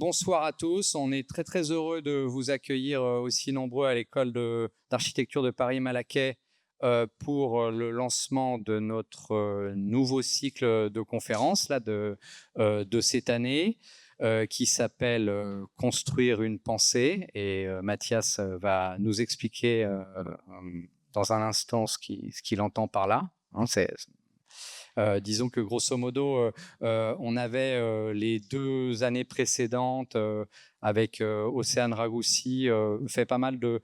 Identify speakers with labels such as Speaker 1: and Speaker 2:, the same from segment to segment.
Speaker 1: Bonsoir à tous, on est très très heureux de vous accueillir aussi nombreux à l'école d'architecture de Paris-Malaquais pour le lancement de notre nouveau cycle de conférences là, de cette année qui s'appelle Construire une pensée et Mathias va nous expliquer dans un instant ce qu'il entend par là. Hein, disons que grosso modo, on avait les 2 années précédentes avec Océane Ragoussi fait pas mal de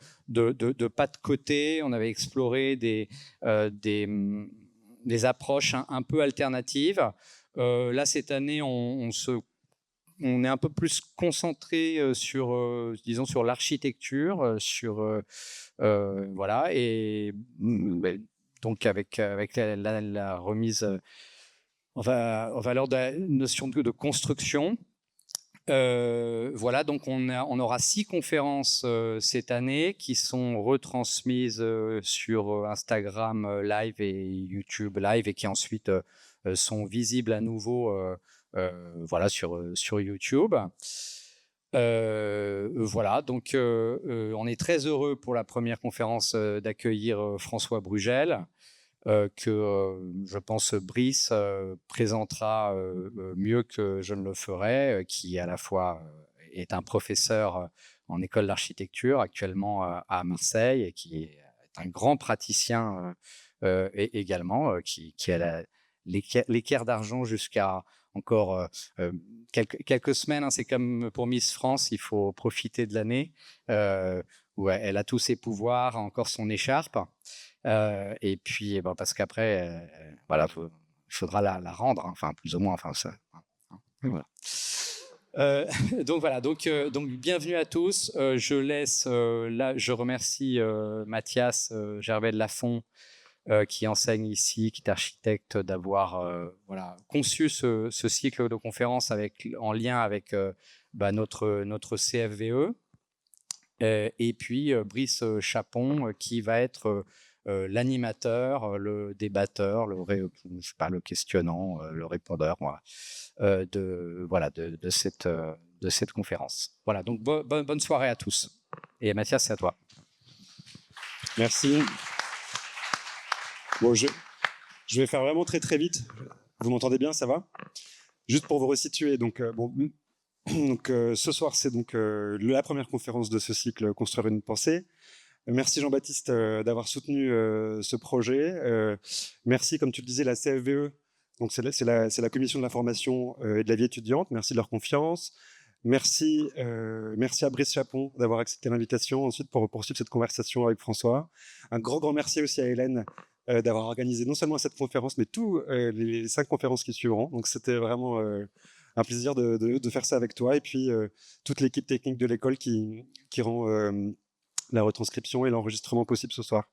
Speaker 1: pas de côté. On avait exploré des approches un peu alternatives. Là, cette année, on est un peu plus concentré disons, sur l'architecture, voilà, et donc avec la remise en valeur de la notion de construction. Voilà, donc on aura 6 conférences cette année qui sont retransmises sur Instagram Live et YouTube Live et qui ensuite sont visibles à nouveau voilà, sur YouTube. Voilà, donc on est très heureux pour la première conférence d'accueillir François Brugel. Que je pense Brice présentera mieux que je ne le ferai, qui à la fois est un professeur en école d'architecture actuellement à Marseille et qui est un grand praticien également, qui a l'équerre d'argent jusqu'à encore quelques semaines. Hein, c'est comme pour Miss France, il faut profiter de l'année où elle a tous ses pouvoirs, encore son écharpe. Et puis, parce qu'après, voilà, il faudra la rendre, hein, enfin, plus ou moins, enfin, ça. Hein, voilà. Donc voilà, donc bienvenue à tous. Là, je remercie Mathias Gervais de Lafont qui enseigne ici, qui est architecte, d'avoir voilà, conçu ce cycle de conférences en lien avec notre CFVE. Et puis Brice Chapon qui va être l'animateur, le débatteur, je sais pas, le questionnant, le répondeur, voilà, de cette conférence. Voilà, donc bonne soirée à tous. Et Mathias, c'est à toi.
Speaker 2: Merci. Bon, je vais faire vraiment très très vite. Vous m'entendez bien, ça va? Juste pour vous resituer, donc ce soir c'est donc la première conférence de ce cycle Construire une pensée. Merci Jean-Baptiste d'avoir soutenu ce projet. Merci, comme tu le disais, la CFVE. Donc c'est la commission de l'information et de la vie étudiante. Merci de leur confiance. Merci à Brice Chapon d'avoir accepté l'invitation ensuite pour poursuivre cette conversation avec François. Un grand merci aussi à Hélène d'avoir organisé non seulement cette conférence, mais tous les 5 conférences qui suivront. Donc c'était vraiment un plaisir de faire ça avec toi et puis toute l'équipe technique de l'école qui rend la retranscription et l'enregistrement possible ce soir.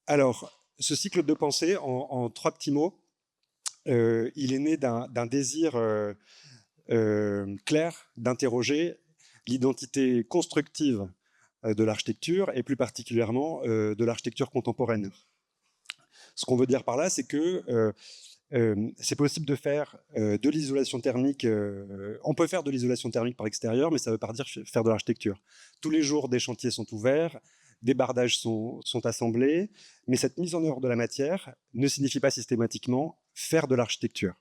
Speaker 2: Alors, ce cycle de pensée, en 3 petits mots, il est né d'un désir clair d'interroger l'identité constructive de l'architecture et plus particulièrement de l'architecture contemporaine. Ce qu'on veut dire par là, c'est que c'est possible de faire de l'isolation thermique. On peut faire de l'isolation thermique par extérieur, mais ça ne veut pas dire faire de l'architecture. Tous les jours, des chantiers sont ouverts, des bardages sont assemblés, mais cette mise en œuvre de la matière ne signifie pas systématiquement faire de l'architecture.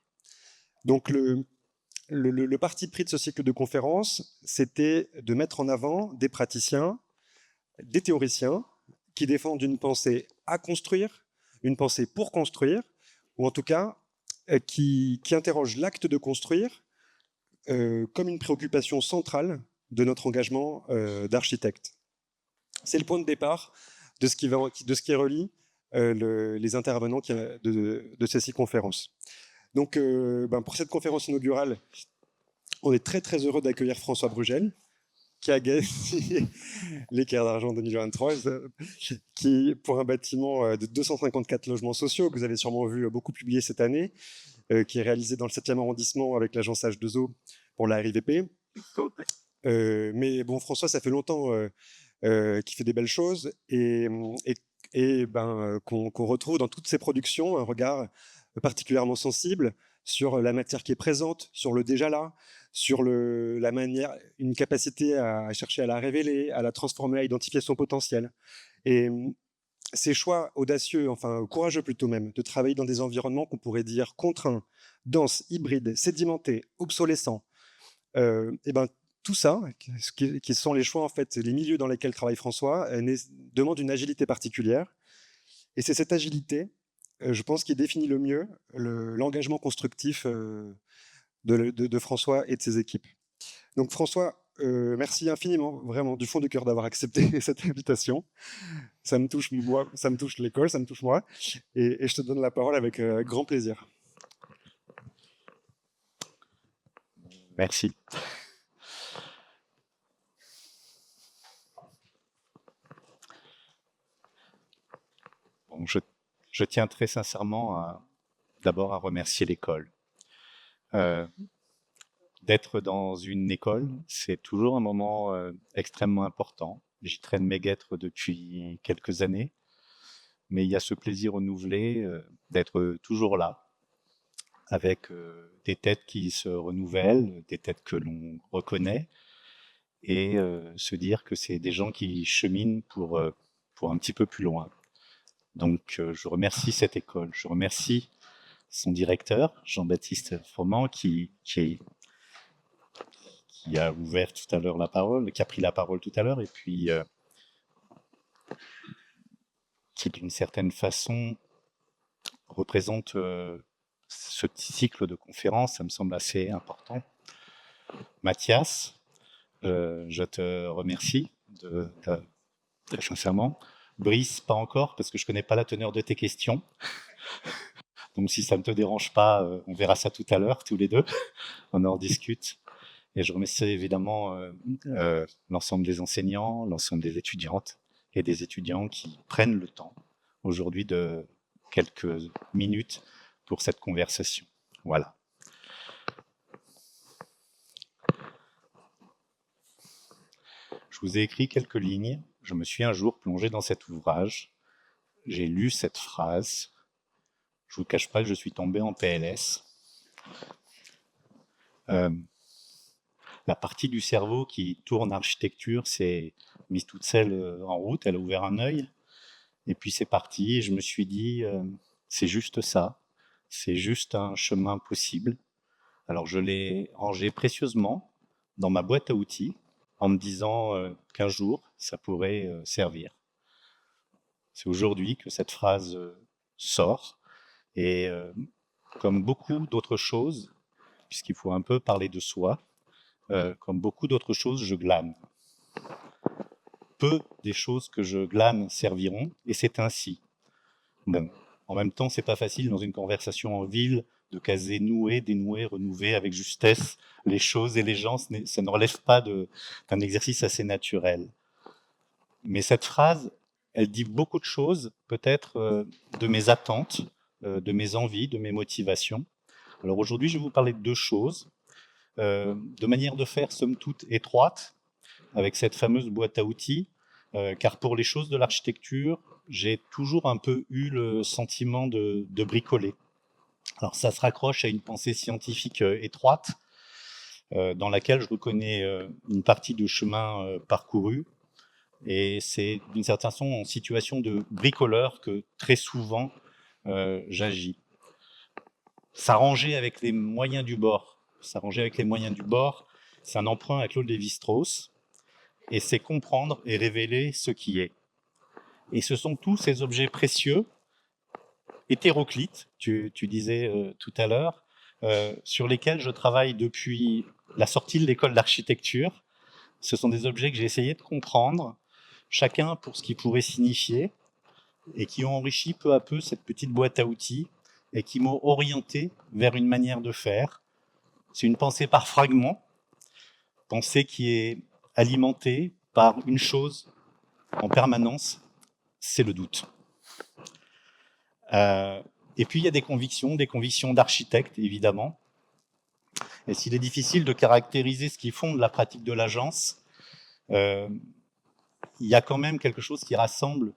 Speaker 2: Donc le parti pris de ce cycle de conférences, c'était de mettre en avant des praticiens, des théoriciens qui défendent une pensée à construire, une pensée pour construire, ou en tout cas qui interrogent l'acte de construire comme une préoccupation centrale de notre engagement d'architecte. C'est le point de départ de ce qui relie les intervenants de ces 6 conférences. Donc, pour cette conférence inaugurale, on est très très heureux d'accueillir François Brugel, qui a gagné l'équerre d'argent 2023, qui, pour un bâtiment de 254 logements sociaux, que vous avez sûrement vu beaucoup publié cette année, qui est réalisé dans le 7e arrondissement avec l'agence H2O pour la RIVP. Mais bon, François, ça fait longtemps qu'il fait des belles choses et qu'on retrouve dans toutes ses productions un regard particulièrement sensible sur la matière qui est présente, sur le déjà là, sur la manière, une capacité à chercher à la révéler, à la transformer, à identifier son potentiel. Et ces choix audacieux, enfin courageux plutôt même, de travailler dans des environnements qu'on pourrait dire contraints, denses, hybrides, sédimentés, obsolescents, et ben tout ça, qui sont les choix en fait, les milieux dans lesquels travaille François, demande une agilité particulière. Et c'est cette agilité, je pense, qui définit le mieux l'engagement constructif de François et de ses équipes. Donc François, merci infiniment, vraiment, du fond du cœur d'avoir accepté cette invitation. Ça me touche moi, ça me touche l'école, ça me touche moi. Et je te donne la parole avec grand plaisir.
Speaker 3: Merci. Bon, je tiens très sincèrement d'abord à remercier l'école. D'être dans une école, c'est toujours un moment extrêmement important. J'y traîne mes guêtres depuis quelques années, mais il y a ce plaisir renouvelé d'être toujours là, avec des têtes qui se renouvellent, des têtes que l'on reconnaît, et se dire que c'est des gens qui cheminent pour un petit peu plus loin. Donc je remercie cette école, je remercie son directeur, Jean-Baptiste Froment, qui a ouvert tout à l'heure la parole, qui a pris la parole tout à l'heure, et puis qui d'une certaine façon représente ce petit cycle de conférences, ça me semble assez important. Mathias, je te remercie sincèrement. Brice, pas encore, parce que je connais pas la teneur de tes questions. Donc si ça ne te dérange pas, on verra ça tout à l'heure, tous les deux. On en discute. Et je remercie évidemment l'ensemble des enseignants, l'ensemble des étudiantes et des étudiants qui prennent le temps aujourd'hui de quelques minutes pour cette conversation. Voilà. Je vous ai écrit quelques lignes. Je me suis un jour plongé dans cet ouvrage. J'ai lu cette phrase. Je ne vous cache pas que je suis tombé en PLS. La partie du cerveau qui tourne architecture s'est mise toute seule en route. Elle a ouvert un œil. Et puis c'est parti. Et je me suis dit, c'est juste ça. C'est juste un chemin possible. Alors je l'ai rangé précieusement dans ma boîte à outils en me disant qu'un jour, ça pourrait servir. C'est aujourd'hui que cette phrase sort. Et comme beaucoup d'autres choses, puisqu'il faut un peu parler de soi, comme beaucoup d'autres choses, je glane. Peu des choses que je glane serviront, et c'est ainsi. Bon, en même temps, c'est pas facile dans une conversation en ville de caser nouer, dénouer, renouveler avec justesse les choses et les gens. Ça ne relève pas d'un exercice assez naturel. Mais cette phrase, elle dit beaucoup de choses, peut-être de mes attentes, de mes envies, de mes motivations. Alors aujourd'hui, je vais vous parler de deux choses. De manière de faire, somme toute, étroite, avec cette fameuse boîte à outils, car pour les choses de l'architecture, j'ai toujours un peu eu le sentiment de bricoler. Alors ça se raccroche à une pensée scientifique étroite, dans laquelle je reconnais une partie du chemin parcouru, et c'est d'une certaine façon en situation de bricoleur que très souvent j'agis. S'arranger avec les moyens du bord. S'arranger avec les moyens du bord, c'est un emprunt à Claude Lévi-Strauss, et c'est comprendre et révéler ce qui est. Et ce sont tous ces objets précieux, hétéroclites, tu disais tout à l'heure, sur lesquels je travaille depuis la sortie de l'école d'architecture. Ce sont des objets que j'ai essayé de comprendre, chacun pour ce qu'il pourrait signifier, et qui ont enrichi peu à peu cette petite boîte à outils, et qui m'ont orienté vers une manière de faire. C'est une pensée par fragments, pensée qui est alimentée par une chose en permanence, c'est le doute. Et puis il y a des convictions d'architecte, évidemment. Et s'il est difficile de caractériser ce qui fonde la pratique de l'agence, il y a quand même quelque chose qui rassemble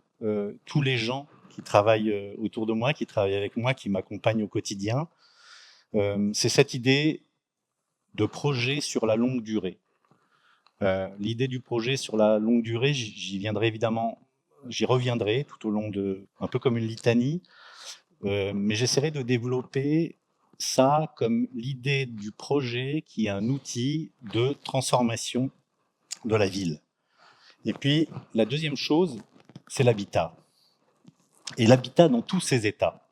Speaker 3: tous les gens qui travaillent autour de moi, qui travaillent avec moi, qui m'accompagnent au quotidien. c'est cette idée de projet sur la longue durée. L'idée du projet sur la longue durée, j'y reviendrai tout au long un peu comme une litanie, mais j'essaierai de développer ça comme l'idée du projet qui est un outil de transformation de la ville. Et puis, la deuxième chose, c'est l'habitat. Et l'habitat dans tous ses états.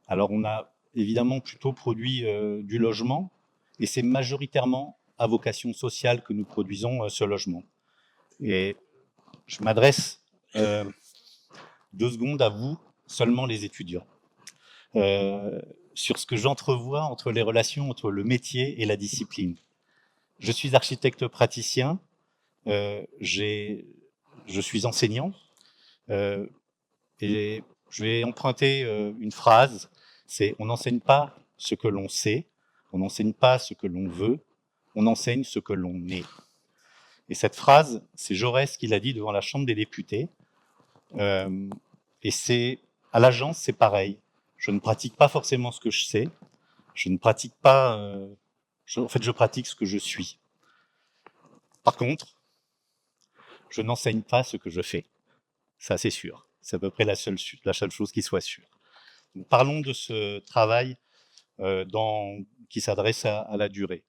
Speaker 3: Alors, on a évidemment plutôt produit du logement, et c'est majoritairement à vocation sociale que nous produisons ce logement. Et je m'adresse 2 secondes à vous, seulement les étudiants, sur ce que j'entrevois entre les relations entre le métier et la discipline. Je suis architecte praticien, je suis enseignant, et je vais emprunter une phrase, c'est « on n'enseigne pas ce que l'on sait, on n'enseigne pas ce que l'on veut, on enseigne ce que l'on est ». Et cette phrase, c'est Jaurès qui l'a dit devant la Chambre des députés. Et à l'agence, c'est pareil. Je ne pratique pas forcément ce que je sais. Je ne pratique pas... en fait, je pratique ce que je suis. Par contre, je n'enseigne pas ce que je fais. Ça, c'est sûr. C'est à peu près la seule chose qui soit sûre. Donc, parlons de ce travail qui s'adresse à la durée.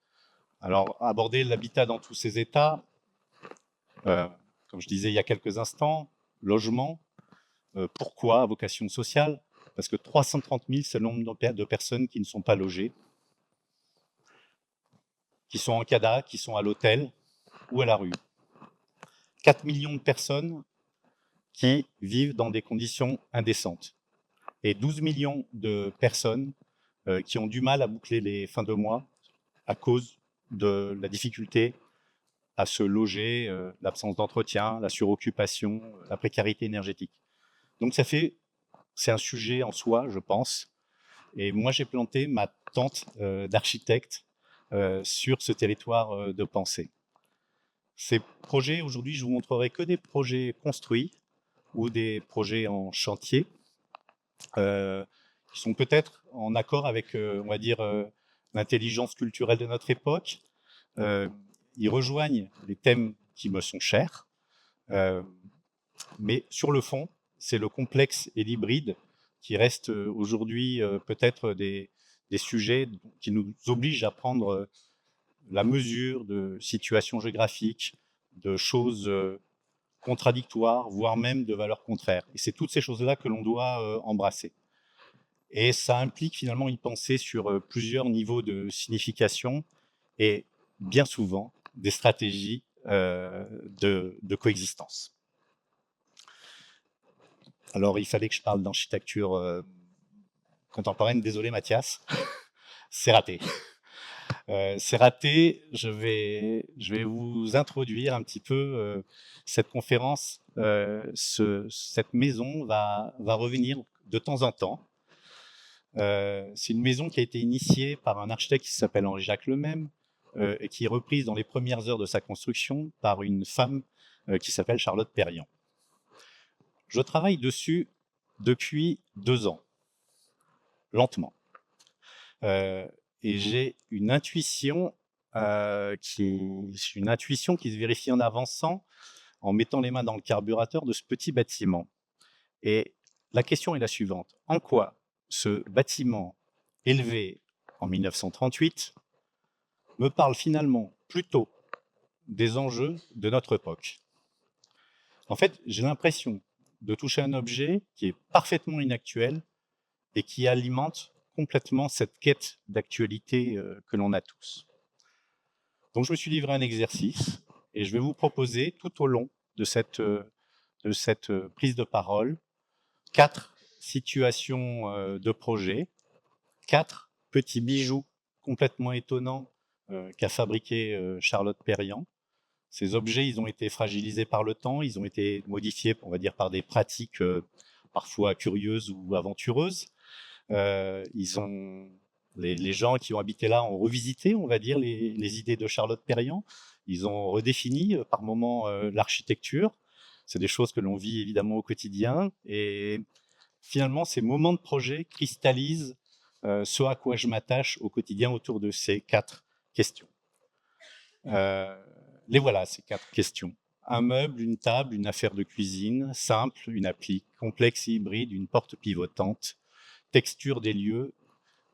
Speaker 3: Alors, aborder l'habitat dans tous ses états, comme je disais il y a quelques instants, logement, pourquoi à vocation sociale? Parce que 330 000, c'est le nombre de personnes qui ne sont pas logées, qui sont en CADA, qui sont à l'hôtel ou à la rue. 4 millions de personnes qui vivent dans des conditions indécentes. Et 12 millions de personnes qui ont du mal à boucler les fins de mois à cause de la difficulté à se loger, l'absence d'entretien, la suroccupation, la précarité énergétique. Donc c'est un sujet en soi, je pense. Et moi, j'ai planté ma tente d'architecte sur ce territoire de pensée. Ces projets, aujourd'hui, je vous montrerai que des projets construits ou des projets en chantier qui sont peut-être en accord avec, on va dire, l'intelligence culturelle de notre époque. Ils rejoignent les thèmes qui me sont chers, mais sur le fond, c'est le complexe et l'hybride qui restent aujourd'hui peut-être des sujets qui nous obligent à prendre la mesure de situations géographiques, de choses contradictoires, voire même de valeurs contraires. Et c'est toutes ces choses-là que l'on doit embrasser. Et ça implique finalement une pensée sur plusieurs niveaux de signification et bien souvent des stratégies de coexistence. Alors, il fallait que je parle d'architecture contemporaine. Désolé, Mathias, c'est raté. C'est raté. Je vais vous introduire un petit peu cette conférence. Cette maison va revenir de temps en temps. C'est une maison qui a été initiée par un architecte qui s'appelle Henri-Jacques Lemesme et qui est reprise dans les premières heures de sa construction par une femme qui s'appelle Charlotte Perriand. Je travaille dessus depuis 2 ans, lentement. Et j'ai une intuition qui se vérifie en avançant, en mettant les mains dans le carburateur de ce petit bâtiment. Et la question est la suivante. En quoi ce bâtiment élevé en 1938 me parle finalement plutôt des enjeux de notre époque? En fait, j'ai l'impression de toucher un objet qui est parfaitement inactuel et qui alimente complètement cette quête d'actualité que l'on a tous. Donc, je me suis livré à un exercice et je vais vous proposer tout au long de cette prise de parole 4 situations de projet, 4 petits bijoux complètement étonnants qu'a fabriqué Charlotte Perriand. Ces objets, ils ont été fragilisés par le temps, ils ont été modifiés, on va dire, par des pratiques parfois curieuses ou aventureuses. Les gens qui ont habité là ont revisité, on va dire, les idées de Charlotte Perriand. Ils ont redéfini par moments l'architecture. C'est des choses que l'on vit évidemment au quotidien. Et finalement, ces moments de projet cristallisent ce à quoi je m'attache au quotidien autour de ces 4 questions. Les voilà, ces 4 questions. Un meuble, une table, une affaire de cuisine, simple, une appli, complexe et hybride, une porte pivotante, texture des lieux,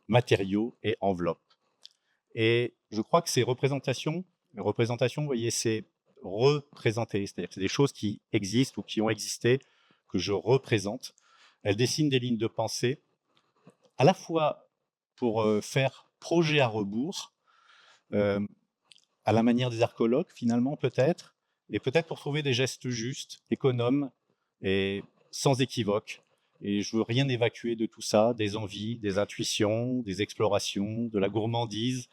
Speaker 3: matériaux et enveloppes. Et je crois que ces représentations, vous voyez, c'est représenter, c'est-à-dire que c'est des choses qui existent ou qui ont existé, que je représente. Elles dessinent des lignes de pensée, à la fois pour faire projet à rebours, à la manière des archéologues finalement peut-être, et peut-être pour trouver des gestes justes, économes et sans équivoque. Et je veux rien évacuer de tout ça, des envies, des intuitions, des explorations, de la gourmandise.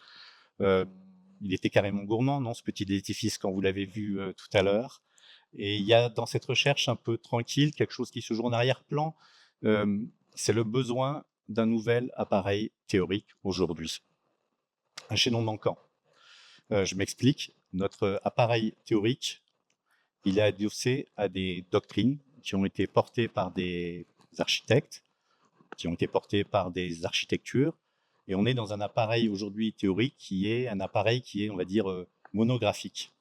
Speaker 3: Il était carrément gourmand, non, ce petit édifice, quand vous l'avez vu tout à l'heure. Et il y a dans cette recherche un peu tranquille quelque chose qui se joue en arrière-plan. C'est le besoin d'un nouvel appareil théorique aujourd'hui. Un chaînon manquant. Je m'explique. Notre appareil théorique, il est adossé à des doctrines qui ont été portées par des architectes, qui ont été portées par des architectures, et on est dans un appareil aujourd'hui théorique qui est un appareil qui est, on va dire, monographique.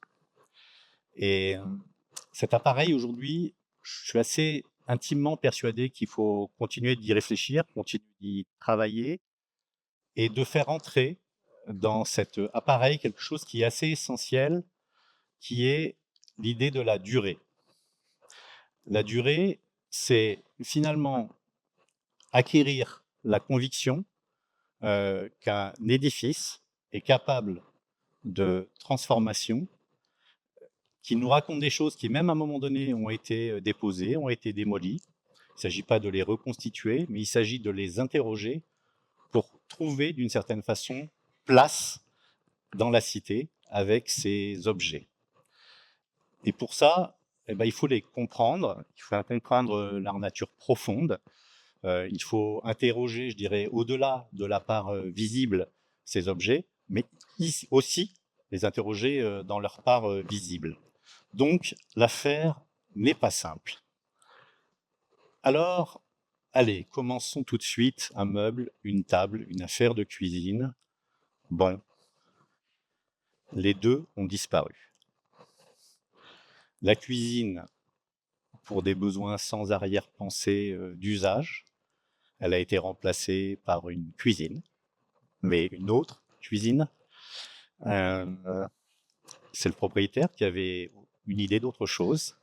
Speaker 3: Et cet appareil aujourd'hui, je suis assez intimement persuadé qu'il faut continuer d'y réfléchir, continuer d'y travailler et de faire entrer dans cet appareil quelque chose qui est assez essentiel, qui est l'idée de la durée. La durée, c'est finalement acquérir la conviction qu'un édifice est capable de transformation, qui nous raconte des choses qui, même à un moment donné, ont été déposées, ont été démolies. Il ne s'agit pas de les reconstituer, mais il s'agit de les interroger pour trouver, d'une certaine façon, place dans la cité avec ces objets. Et pour ça, il faut les comprendre, il faut comprendre leur nature profonde, il faut interroger, je dirais, au-delà de la part visible ces objets, mais aussi les interroger dans leur part visible. Donc, l'affaire n'est pas simple. Alors, allez, commençons tout de suite. Un meuble, une table, une affaire de cuisine. Bon, les deux ont disparu. La cuisine, pour des besoins sans arrière-pensée d'usage, elle a été remplacée par une cuisine, mais une autre cuisine. C'est le propriétaire qui avait une idée d'autre chose.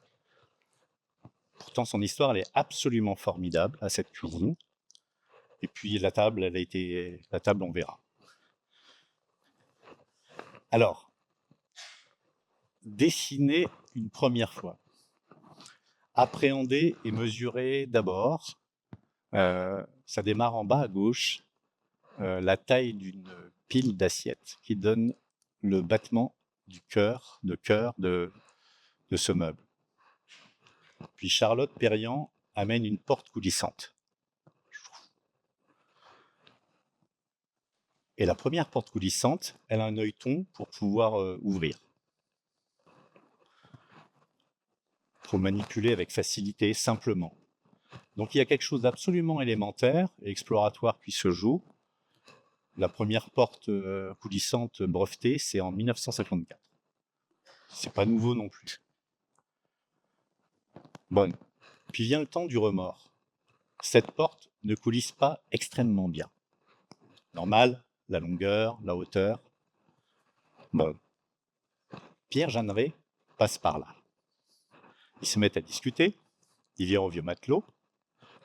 Speaker 3: Pourtant, son histoire, elle est absolument formidable à cette cuisine. Et puis, la table, on verra. Alors, dessiner une première fois. Appréhender et mesurer d'abord. Ça démarre en bas à gauche, la taille d'une pile d'assiettes qui donne le battement du cœur de ce meuble. Puis Charlotte Perriand amène une porte coulissante. Et la première porte coulissante, elle a un œilleton pour pouvoir ouvrir. Pour manipuler avec facilité, simplement. Donc il y a quelque chose d'absolument élémentaire et exploratoire qui se joue. La première porte coulissante brevetée, c'est en 1954. C'est pas nouveau non plus. Bon. Puis vient le temps du remords. Cette porte ne coulisse pas extrêmement bien. Normal, la longueur, la hauteur. Bon. Pierre Jeanneret passe par là. Ils se mettent à discuter. Il vient au vieux matelot.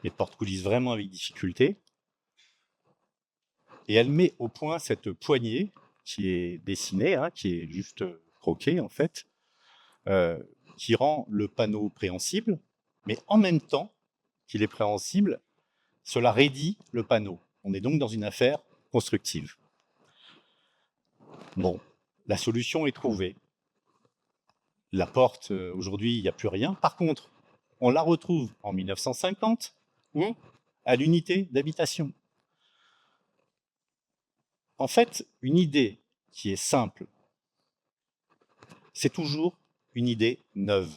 Speaker 3: Les portes coulissent vraiment avec difficulté. Et elle met au point cette poignée qui est dessinée, qui est juste croquée en fait, qui rend le panneau préhensible, mais en même temps qu'il est préhensible, cela raidit le panneau. On est donc dans une affaire constructive. Bon, la solution est trouvée. La porte, aujourd'hui, il n'y a plus rien. Par contre, on la retrouve en 1950, où à l'unité d'habitation. En fait, une idée qui est simple, c'est toujours une idée neuve.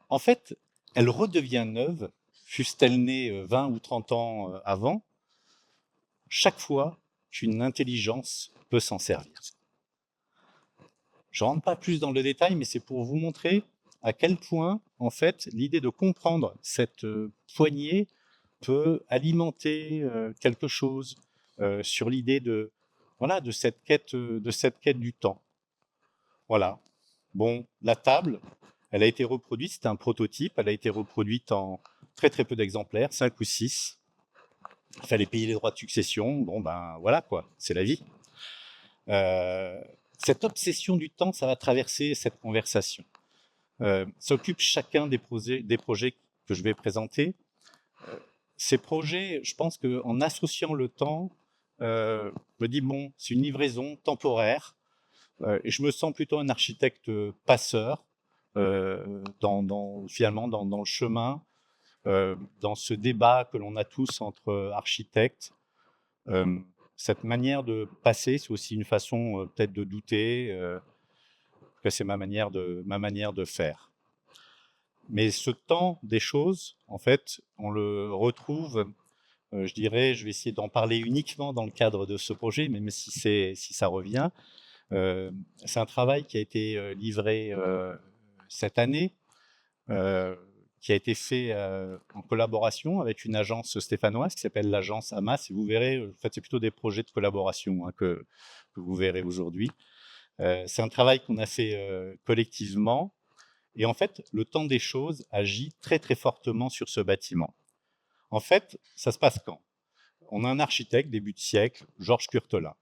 Speaker 3: En fait, elle redevient neuve fût-elle née 20 ou 30 ans avant, chaque fois qu'une intelligence peut s'en servir. Je ne rentre pas plus dans le détail, mais c'est pour vous montrer à quel point, en fait, l'idée de comprendre cette poignée peut alimenter quelque chose sur l'idée de, voilà, de cette quête du temps. Voilà. Bon, la table, elle a été reproduite, c'était un prototype, elle a été reproduite en très très peu d'exemplaires, 5 ou 6. Il fallait payer les droits de succession, bon ben voilà quoi, c'est la vie. Cette obsession du temps, ça va traverser cette conversation. S'occupe chacun des projets que je vais présenter. Ces projets, je pense qu'en associant le temps, je me dis, bon, c'est une livraison temporaire, et je me sens plutôt un architecte passeur, finalement dans le chemin, dans ce débat que l'on a tous entre architectes. Cette manière de passer, c'est aussi une façon peut-être de douter, que c'est ma manière de faire. Mais ce temps des choses, en fait, on le retrouve, je dirais, je vais essayer d'en parler uniquement dans le cadre de ce projet, même si ça revient. C'est un travail qui a été livré cette année, qui a été fait en collaboration avec une agence stéphanoise qui s'appelle l'agence Amas. Et vous verrez, en fait, c'est plutôt des projets de collaboration que vous verrez aujourd'hui. C'est un travail qu'on a fait collectivement. Et en fait, le temps des choses agit très, très fortement sur ce bâtiment. En fait, ça se passe quand? On a un architecte, début de siècle, Georges Curtelin.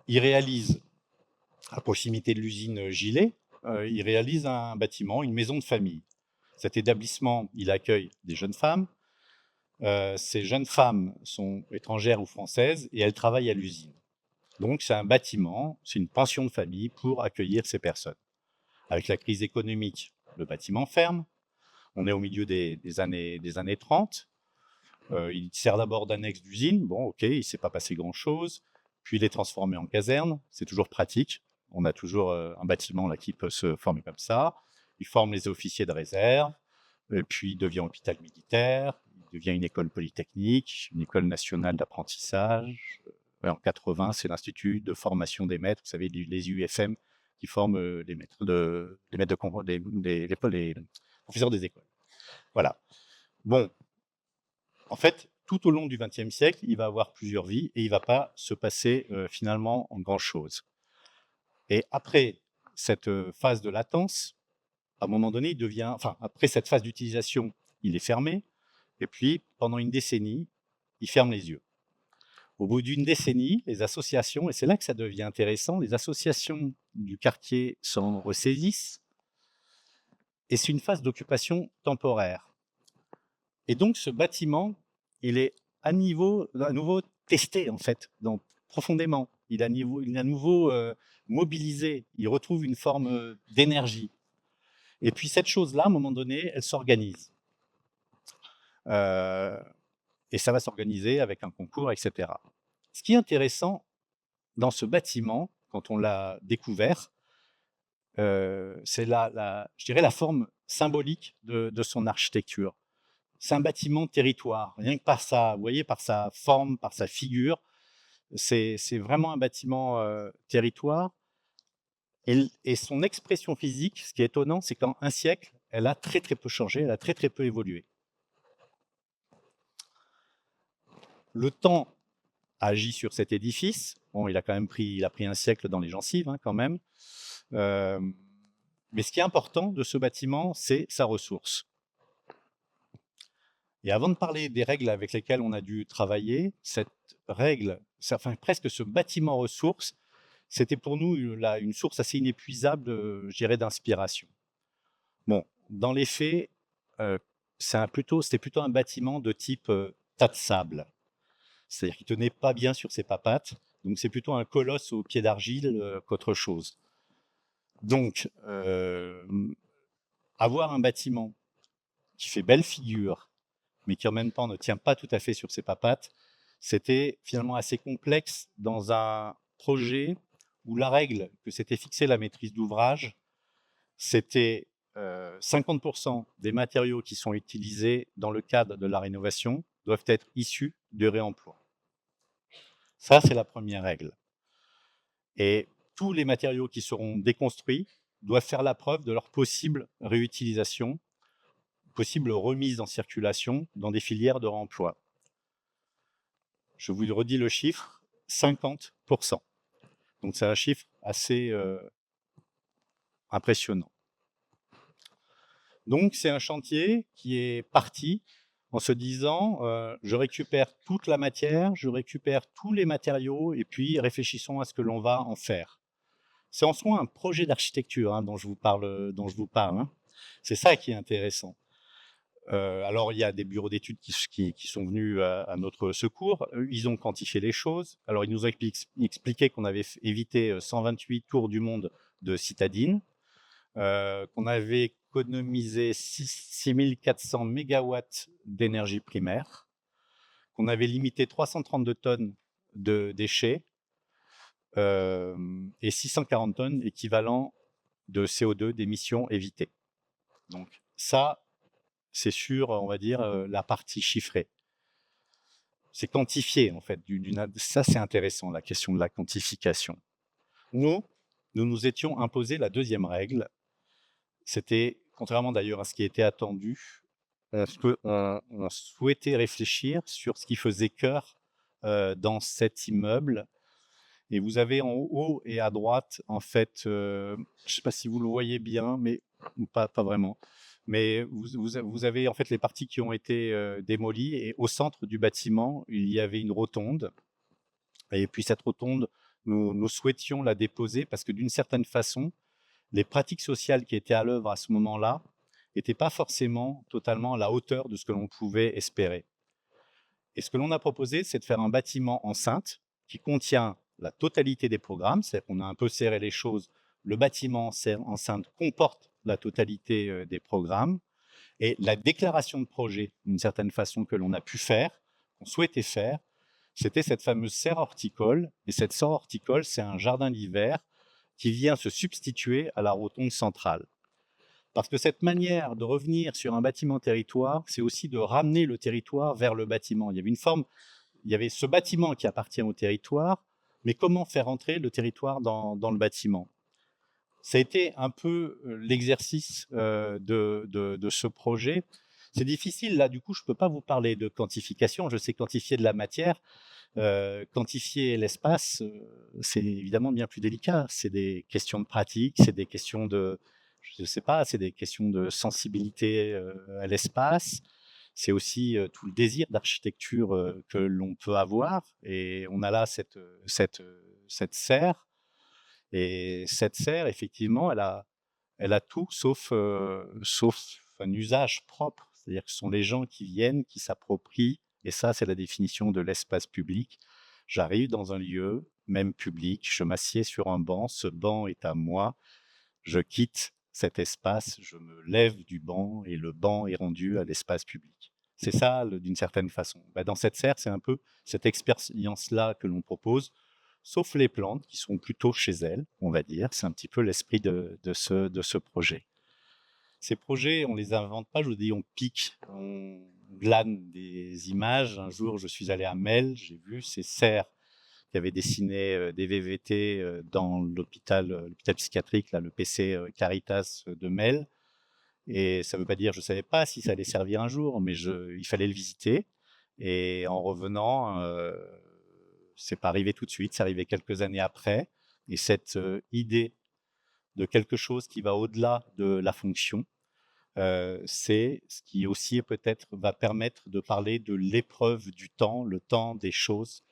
Speaker 3: Il réalise, à proximité de l'usine Gilet, il réalise un bâtiment, une maison de famille. Cet établissement, il accueille des jeunes femmes. Ces jeunes femmes sont étrangères ou françaises et elles travaillent à l'usine. Donc, c'est un bâtiment, c'est une pension de famille pour accueillir ces personnes. Avec la crise économique, le bâtiment ferme. On est au milieu des années 30. Il sert d'abord d'annexe d'usine. Bon, ok, il ne s'est pas passé grand-chose. Puis il est transformé en caserne. C'est toujours pratique. On a toujours un bâtiment là qui peut se former comme ça. Il forme les officiers de réserve. Et puis il devient hôpital militaire. Il devient une école polytechnique, une école nationale d'apprentissage. En 80, c'est l'Institut de formation des maîtres. Vous savez, les UFM qui forment les professeurs des écoles. Voilà. Bon, en fait, tout au long du XXe siècle, il va avoir plusieurs vies et il ne va pas se passer finalement en grand-chose. Et après cette phase de latence, à un moment donné, il devient, enfin, après cette phase d'utilisation, il est fermé. Et puis, pendant une décennie, il ferme les yeux. Au bout d'une décennie, les associations, et c'est là que ça devient intéressant, les associations du quartier s'en ressaisissent, et c'est une phase d'occupation temporaire. Et donc, ce bâtiment, il est à nouveau testé, en fait, profondément. Il est à nouveau mobilisé, il retrouve une forme d'énergie. Et puis, cette chose-là, à un moment donné, elle s'organise. Et ça va s'organiser avec un concours, etc. Ce qui est intéressant dans ce bâtiment, quand on l'a découvert, c'est je dirais la forme symbolique de son architecture. C'est un bâtiment territoire, rien que par vous voyez, par sa forme, par sa figure, c'est vraiment un bâtiment territoire. Et son expression physique, ce qui est étonnant, c'est qu'en un siècle, elle a très très peu changé, elle a très très peu évolué. Le temps agit sur cet édifice. Bon, il a pris un siècle dans les gencives, hein, quand même. Mais ce qui est important de ce bâtiment, c'est sa ressource. Et avant de parler des règles avec lesquelles on a dû travailler, cette règle, enfin presque ce bâtiment ressource, c'était pour nous une source assez inépuisable, je dirais, d'inspiration. Bon, dans les faits, c'était plutôt un bâtiment de type tas de sable. C'est-à-dire qu'il ne tenait pas bien sur ses papates. Donc, c'est plutôt un colosse au pied d'argile qu'autre chose. Donc, avoir un bâtiment qui fait belle figure, mais qui en même temps ne tient pas tout à fait sur ses papates, c'était finalement assez complexe dans un projet où la règle que s'était fixée la maîtrise d'ouvrage, c'était 50% des matériaux qui sont utilisés dans le cadre de la rénovation doivent être issus de réemploi. Ça, c'est la première règle. Et tous les matériaux qui seront déconstruits doivent faire la preuve de leur possible réutilisation, possible remise en circulation dans des filières de réemploi. Je vous redis le chiffre, 50%. Donc c'est un chiffre assez impressionnant. Donc c'est un chantier qui est parti en se disant je récupère toute la matière, je récupère tous les matériaux et puis réfléchissons à ce que l'on va en faire. C'est en soi un projet d'architecture dont je vous parle. Hein. C'est ça qui est intéressant. Alors, il y a des bureaux d'études qui sont venus à notre secours. Ils ont quantifié les choses. Alors, ils nous ont expliqué qu'on avait évité 128 tours du monde de citadines, qu'on avait économisé 6400 mégawatts d'énergie primaire, qu'on avait limité 332 tonnes de déchets et 640 tonnes équivalent de CO2 d'émissions évitées. Donc, ça, c'est sur, on va dire, la partie chiffrée. C'est quantifié, en fait. Ça, c'est intéressant, la question de la quantification. Nous étions imposés la deuxième règle. C'était, contrairement d'ailleurs à ce qui était attendu, on souhaitait réfléchir sur ce qui faisait cœur dans cet immeuble. Et vous avez en haut et à droite, en fait, je ne sais pas si vous le voyez bien, mais pas vraiment. Mais vous avez en fait les parties qui ont été démolies et au centre du bâtiment, il y avait une rotonde. Et puis cette rotonde, nous souhaitions la déposer parce que d'une certaine façon, les pratiques sociales qui étaient à l'œuvre à ce moment-là n'étaient pas forcément totalement à la hauteur de ce que l'on pouvait espérer. Et ce que l'on a proposé, c'est de faire un bâtiment enceinte qui contient la totalité des programmes, c'est-à-dire qu'on a un peu serré les choses. Le bâtiment enceinte comporte la totalité des programmes et la déclaration de projet, d'une certaine façon, que l'on a pu faire, qu'on souhaitait faire, c'était cette fameuse serre horticole. Et cette serre horticole, c'est un jardin d'hiver qui vient se substituer à la rotonde centrale. Parce que cette manière de revenir sur un bâtiment territoire, c'est aussi de ramener le territoire vers le bâtiment. Il y avait ce bâtiment qui appartient au territoire, mais comment faire entrer le territoire dans le bâtiment? Ça a été un peu l'exercice de ce projet. C'est difficile, là, du coup, je ne peux pas vous parler de quantification. Je sais quantifier de la matière. Quantifier l'espace, c'est évidemment bien plus délicat. C'est des questions de pratique, c'est des questions de, je ne sais pas, c'est des questions de sensibilité à l'espace. C'est aussi tout le désir d'architecture que l'on peut avoir. Et on a là cette serre. Et cette serre, effectivement, elle a tout sauf un usage propre. C'est-à-dire que ce sont les gens qui viennent, qui s'approprient. Et ça, c'est la définition de l'espace public. J'arrive dans un lieu, même public, je m'assieds sur un banc, ce banc est à moi, je quitte cet espace, je me lève du banc et le banc est rendu à l'espace public. C'est ça, d'une certaine façon. Dans cette serre, c'est un peu cette expérience-là que l'on propose, sauf les plantes qui sont plutôt chez elles, on va dire. C'est un petit peu l'esprit de ce projet. Ces projets, on ne les invente pas, je vous dis, on pique, on glane des images. Un jour, je suis allé à Mel, j'ai vu ces serres qui avaient dessiné des VVT dans l'hôpital psychiatrique, là, le PC Caritas de Mel. Et ça ne veut pas dire, je ne savais pas si ça allait servir un jour, mais il fallait le visiter. Et en revenant, c'est pas arrivé tout de suite, c'est arrivé quelques années après. Et cette idée de quelque chose qui va au-delà de la fonction, c'est ce qui aussi peut-être va permettre de parler de l'épreuve du temps, le temps des choses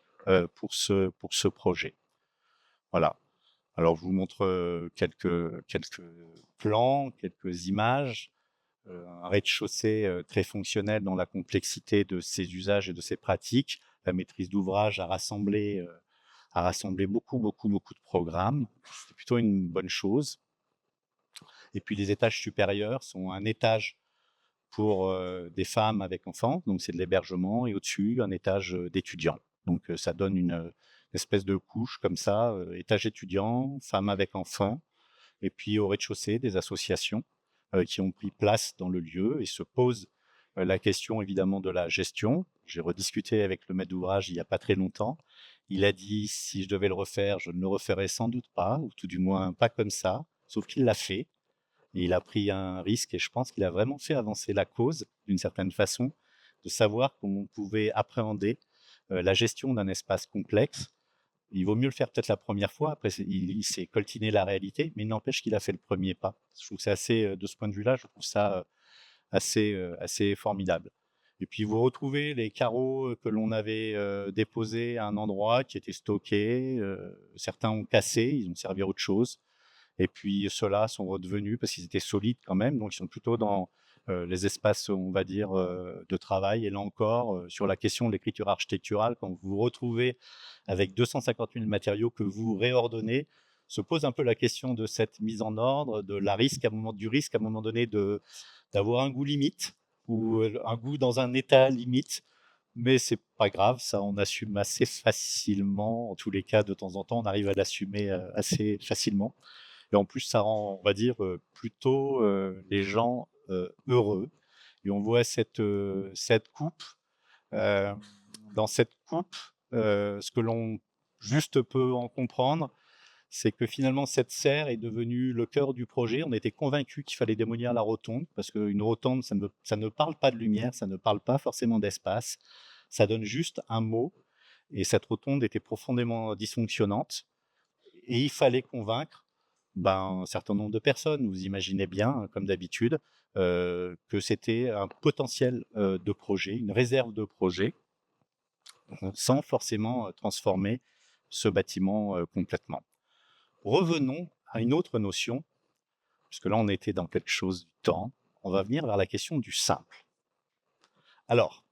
Speaker 3: pour ce projet. Voilà. Alors, je vous montre quelques plans, quelques images. Un rez-de-chaussée très fonctionnel dans la complexité de ses usages et de ses pratiques. La maîtrise d'ouvrage a rassemblé beaucoup de programmes. C'est plutôt une bonne chose. Et puis les étages supérieurs sont un étage pour des femmes avec enfants, donc c'est de l'hébergement, et au-dessus, un étage d'étudiants. Donc ça donne une espèce de couche comme ça, étage étudiant, femmes avec enfants, et puis au rez-de-chaussée, des associations qui ont pris place dans le lieu et se pose la question évidemment de la gestion. J'ai rediscuté avec le maître d'ouvrage il n'y a pas très longtemps. Il a dit si je devais le refaire, je ne le referais sans doute pas, ou tout du moins pas comme ça, sauf qu'il l'a fait. Et il a pris un risque et je pense qu'il a vraiment fait avancer la cause d'une certaine façon, de savoir comment on pouvait appréhender la gestion d'un espace complexe. Il vaut mieux le faire peut-être la première fois, après il s'est coltiné la réalité, mais il n'empêche qu'il a fait le premier pas. Je trouve que c'est assez, de ce point de vue-là, je trouve ça assez formidable. Et puis vous retrouvez les carreaux que l'on avait déposés à un endroit qui étaient stockés, certains ont cassé, ils ont servi à autre chose. Et puis ceux-là sont redevenus, parce qu'ils étaient solides quand même, donc ils sont plutôt dans les espaces, on va dire, de travail. Et là encore, sur la question de l'écriture architecturale, quand vous vous retrouvez avec 250 000 matériaux que vous réordonnez, se pose un peu la question de cette mise en ordre, du risque à un moment donné d'avoir un goût limite ou un goût dans un état limite. Mais c'est pas grave, ça on assume assez facilement. En tous les cas, de temps en temps, on arrive à l'assumer assez facilement. Et en plus, ça rend, on va dire, plutôt les gens heureux. Et on voit cette coupe. Dans cette coupe, ce que l'on juste peut en comprendre, c'est que finalement, cette serre est devenue le cœur du projet. On était convaincus qu'il fallait démolir la rotonde, parce qu'une rotonde, ça ne parle pas de lumière, ça ne parle pas forcément d'espace, ça donne juste un mot. Et cette rotonde était profondément dysfonctionnante. Et il fallait convaincre un certain nombre de personnes. Vous imaginez bien, comme d'habitude, que c'était un potentiel de projet, une réserve de projet, sans forcément transformer ce bâtiment complètement. Revenons à une autre notion, puisque là on était dans quelque chose du temps. On va venir vers la question du simple. Alors,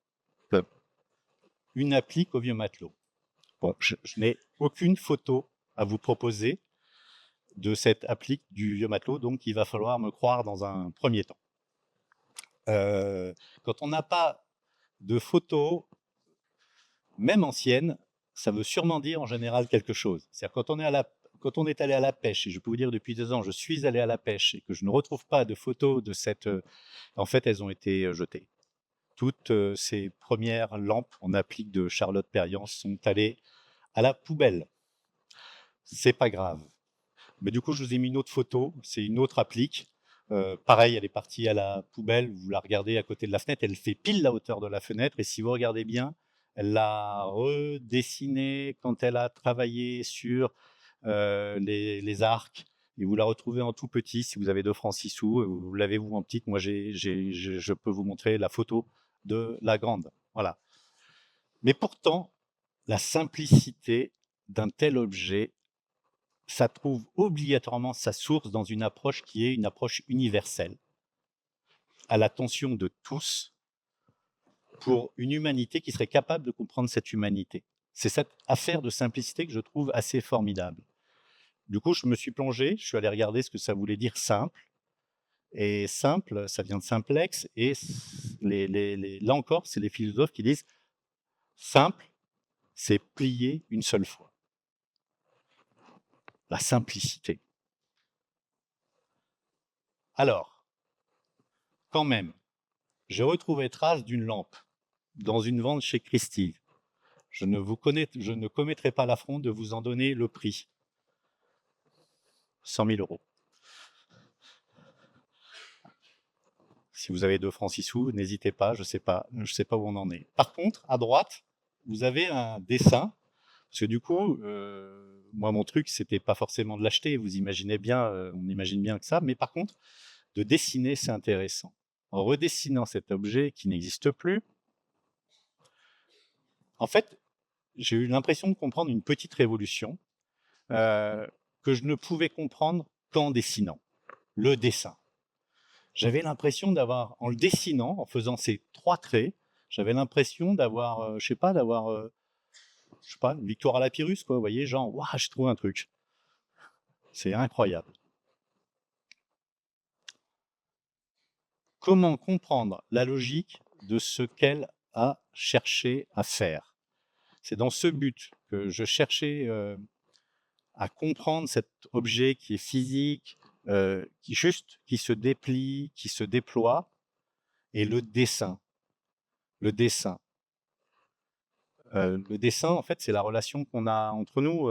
Speaker 3: une applique au vieux matelot. Bon, je n'ai aucune photo à vous proposer de cette applique du vieux matelot, donc il va falloir me croire dans un premier temps. Quand on n'a pas de photos, même anciennes, ça veut sûrement dire en général quelque chose. C'est-à-dire quand on est allé à la pêche, et je peux vous dire depuis 2 ans, je suis allé à la pêche et que je ne retrouve pas de photos de cette... en fait, elles ont été jetées. Toutes ces premières lampes en applique de Charlotte Perriand sont allées à la poubelle. C'est pas grave. Mais du coup, je vous ai mis une autre photo, c'est une autre applique. Pareil, elle est partie à la poubelle, vous la regardez à côté de la fenêtre, elle fait pile la hauteur de la fenêtre, et si vous regardez bien, elle l'a redessinée quand elle a travaillé sur les arcs, et vous la retrouvez en tout petit si vous avez 2 francs 6 sous, vous l'avez vous en petite, moi je peux vous montrer la photo de la grande. Voilà. Mais pourtant, la simplicité d'un tel objet, ça trouve obligatoirement sa source dans une approche qui est une approche universelle, à l'attention de tous, pour une humanité qui serait capable de comprendre cette humanité. C'est cette affaire de simplicité que je trouve assez formidable. Du coup, je me suis plongé, je suis allé regarder ce que ça voulait dire simple. Et simple, ça vient de simplex, et là encore, c'est les philosophes qui disent simple, c'est plier une seule fois. La simplicité. Alors, quand même, j'ai retrouvé trace d'une lampe dans une vente chez Christie. Je ne commettrai pas l'affront de vous en donner le prix. 100 000 €. Si vous avez 2 francs 6 sous, n'hésitez pas, je sais pas où on en est. Par contre, à droite, vous avez un dessin, parce que du coup, moi mon truc, c'était pas forcément de l'acheter, vous imaginez bien, on imagine bien que ça, mais par contre, de dessiner, c'est intéressant. En redessinant cet objet qui n'existe plus, en fait, j'ai eu l'impression de comprendre une petite révolution que je ne pouvais comprendre qu'en dessinant. Le dessin. J'avais l'impression d'avoir, en le dessinant, en faisant ces 3 traits, j'avais l'impression d'avoir, je sais pas, une victoire à la Pyrrhus, quoi. Vous voyez, genre, waouh, j'ai trouvé un truc. C'est incroyable. Comment comprendre la logique de ce qu'elle a cherché à faire? C'est dans ce but que je cherchais à comprendre cet objet qui est physique, qui se déplie, qui se déploie, et le dessin. Le dessin. Le dessin, en fait, c'est la relation qu'on a entre nous,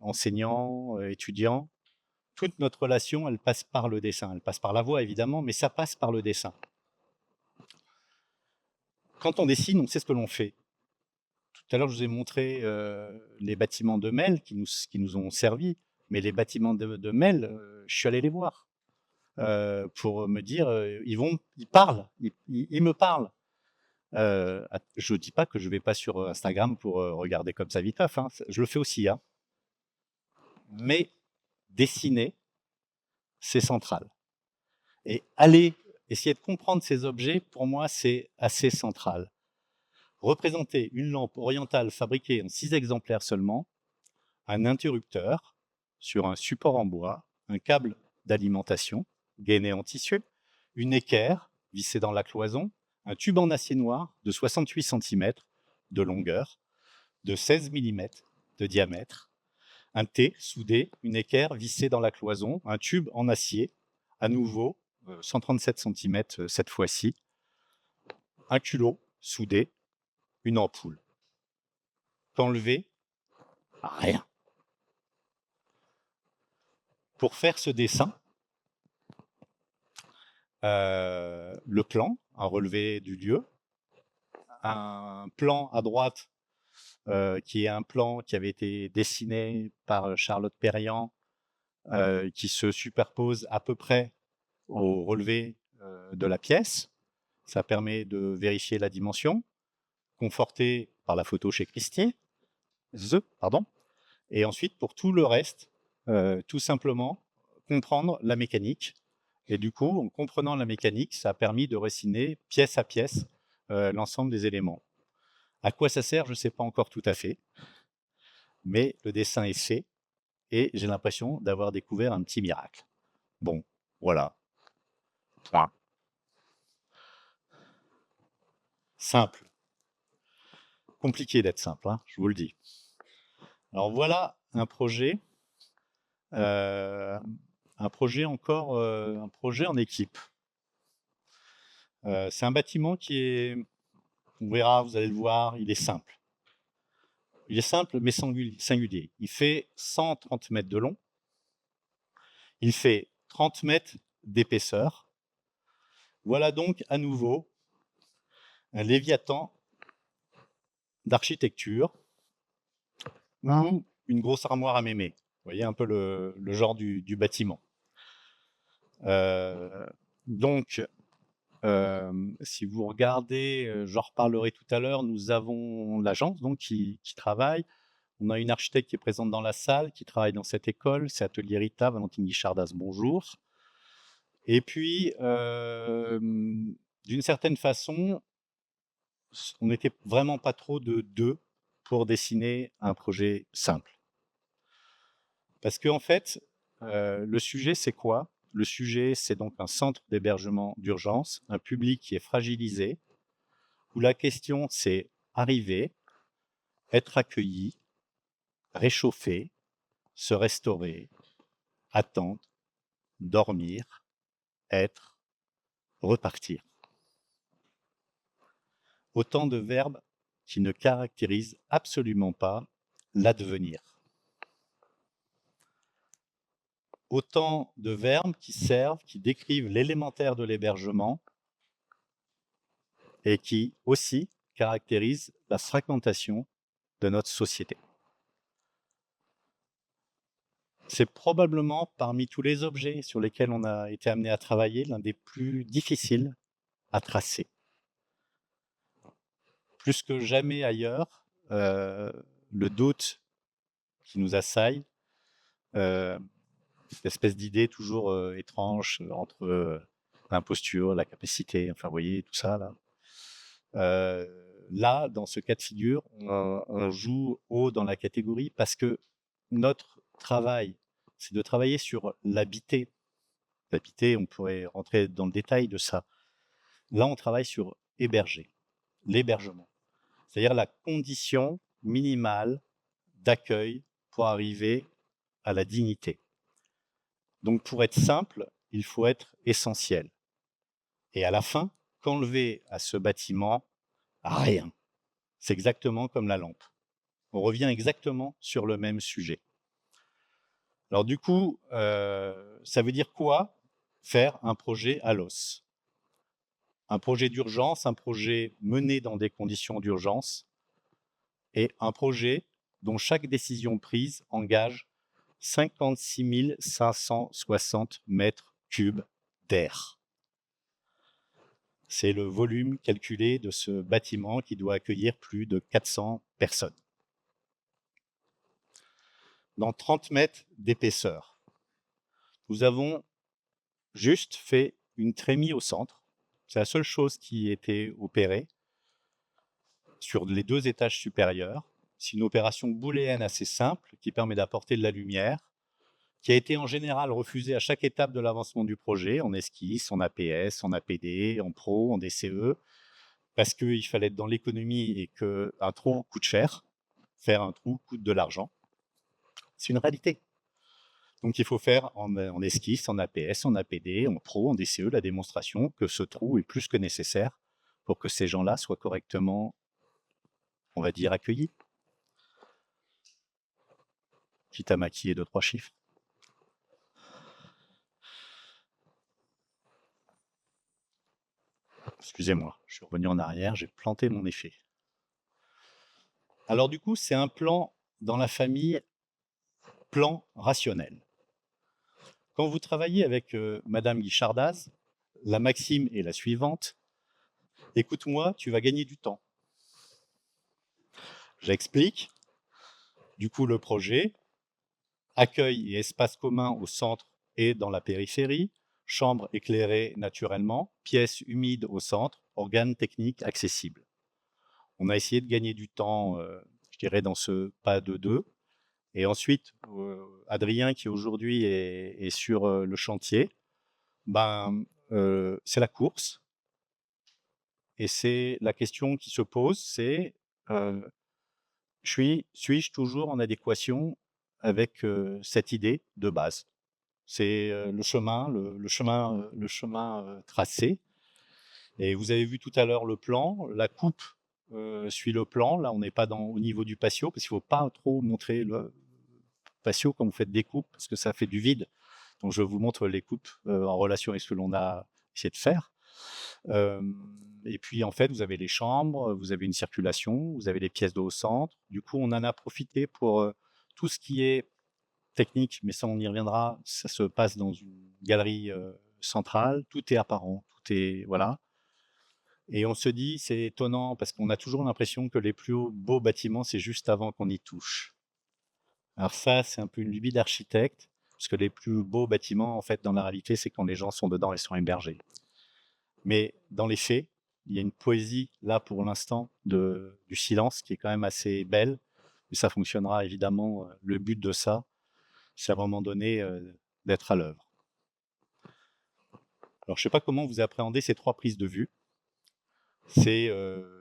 Speaker 3: enseignants, étudiants. Toute notre relation, elle passe par le dessin. Elle passe par la voix, évidemment, mais ça passe par le dessin. Quand on dessine, on sait ce que l'on fait. Tout à l'heure, je vous ai montré les bâtiments de Mel qui nous ont servi, mais les bâtiments de Mel, je suis allé les voir pour me dire, ils parlent, ils me parlent. Je ne dis pas que je ne vais pas sur Instagram pour regarder comme ça viteuf, hein. Je le fais aussi, hein. Mais dessiner, c'est central. Et aller essayer de comprendre ces objets, pour moi, c'est assez central. Représenter une lampe orientale fabriquée en 6 exemplaires seulement, un interrupteur sur un support en bois, un câble d'alimentation gainé en tissu, une équerre vissée dans la cloison, un tube en acier noir de 68 cm de longueur, de 16 mm de diamètre, un T soudé, une équerre vissée dans la cloison, un tube en acier, à nouveau 137 cm cette fois-ci, un culot soudé, une ampoule. Qu'enlever? Rien. Pour faire ce dessin, le plan, un relevé du lieu, un plan à droite qui est un plan qui avait été dessiné par Charlotte Perriand, qui se superpose à peu près au relevé de la pièce. Ça permet de vérifier la dimension, conforté par la photo chez Christie, pardon. Et ensuite, pour tout le reste, tout simplement comprendre la mécanique. Et du coup, en comprenant la mécanique, ça a permis de dessiner pièce à pièce l'ensemble des éléments. À quoi ça sert, je ne sais pas encore tout à fait, mais le dessin est fait et j'ai l'impression d'avoir découvert un petit miracle. Bon, voilà. Point. Simple. Compliqué d'être simple, hein, je vous le dis. Alors voilà un projet en équipe. C'est un bâtiment qui est, on verra, vous allez le voir, il est simple. Il est simple mais singulier. Il fait 130 mètres de long. Il fait 30 mètres d'épaisseur. Voilà donc à nouveau un léviathan d'architecture ou une grosse armoire à mémé. Vous voyez un peu le genre du bâtiment. Donc, si vous regardez, j'en reparlerai tout à l'heure, nous avons l'agence donc qui travaille. On a une architecte qui est présente dans la salle, qui travaille dans cette école, c'est Atelier Rita, Valentine Guichardas, bonjour. Et puis, d'une certaine façon, on n'était vraiment pas trop de deux pour dessiner un projet simple. Parce qu'en fait, le sujet, c'est quoi? Le sujet, c'est donc un centre d'hébergement d'urgence, un public qui est fragilisé, où la question, c'est arriver, être accueilli, réchauffer, se restaurer, attendre, dormir, être, repartir. Autant de verbes qui ne caractérisent absolument pas l'advenir. Autant de verbes qui servent, qui décrivent l'élémentaire de l'hébergement et qui aussi caractérisent la fragmentation de notre société. C'est probablement parmi tous les objets sur lesquels on a été amené à travailler l'un des plus difficiles à tracer. Plus que jamais ailleurs, le doute qui nous assaille, cette espèce d'idée toujours étrange entre l'imposture, la capacité, enfin vous voyez tout ça là. Là, dans ce cas de figure, on joue haut dans la catégorie parce que notre travail, c'est de travailler sur l'habité. L'habité, on pourrait rentrer dans le détail de ça. Là, on travaille sur héberger, l'hébergement. C'est-à-dire la condition minimale d'accueil pour arriver à la dignité. Donc, pour être simple, il faut être essentiel. Et à la fin, qu'enlever à ce bâtiment? Rien. C'est exactement comme la lampe. On revient exactement sur le même sujet. Alors du coup, ça veut dire quoi faire un projet à l'os? Un projet d'urgence, un projet mené dans des conditions d'urgence et un projet dont chaque décision prise engage 56 560 mètres cubes d'air. C'est le volume calculé de ce bâtiment qui doit accueillir plus de 400 personnes. Dans 30 mètres d'épaisseur, nous avons juste fait une trémie au centre. C'est la seule chose qui était opérée sur les 2 étages supérieurs. C'est une opération booléenne assez simple qui permet d'apporter de la lumière, qui a été en général refusée à chaque étape de l'avancement du projet, en esquisse, en APS, en APD, en pro, en DCE, parce qu'il fallait être dans l'économie et qu'un trou coûte cher. Faire un trou coûte de l'argent. C'est une réalité. Donc il faut faire en esquisse, en APS, en APD, en pro, en DCE, la démonstration que ce trou est plus que nécessaire pour que ces gens-là soient correctement, on va dire, accueillis. Quitte à maquiller 2-3 chiffres. Excusez-moi, je suis revenu en arrière, j'ai planté mon effet. Alors du coup, c'est un plan dans la famille plan rationnel. Quand vous travaillez avec Madame Guichardaz, la maxime est la suivante. Écoute-moi, tu vas gagner du temps. J'explique. Du coup, le projet, accueil et espace commun au centre et dans la périphérie, chambre éclairée naturellement, pièces humides au centre, organes techniques accessibles. On a essayé de gagner du temps, je dirais, dans ce pas de 2. Et ensuite, Adrien, qui aujourd'hui est sur le chantier, c'est la course. Et c'est la question qui se pose, c'est suis-je toujours en adéquation avec cette idée de base? C'est le chemin tracé. Et vous avez vu tout à l'heure le plan, la coupe suit le plan. Là, on n'est pas au niveau du patio, parce qu'il ne faut pas trop montrer le patio quand vous faites des coupes, parce que ça fait du vide. Donc, je vous montre les coupes en relation avec ce que l'on a essayé de faire. Et puis, en fait, vous avez les chambres, vous avez une circulation, vous avez les pièces d'eau au centre. Du coup, on en a profité pour tout ce qui est technique, mais ça, on y reviendra. Ça se passe dans une galerie centrale. Tout est apparent, tout est... Voilà. Et on se dit, c'est étonnant, parce qu'on a toujours l'impression que les plus beaux bâtiments, c'est juste avant qu'on y touche. Alors ça, c'est un peu une lubie d'architecte, parce que les plus beaux bâtiments, en fait, dans la réalité, c'est quand les gens sont dedans et sont hébergés. Mais dans les faits, il y a une poésie, là, pour l'instant, du silence, qui est quand même assez belle. Mais ça fonctionnera, évidemment. Le but de ça, c'est à un moment donné d'être à l'œuvre. Alors, je ne sais pas comment vous appréhendez ces 3 prises de vue. C'est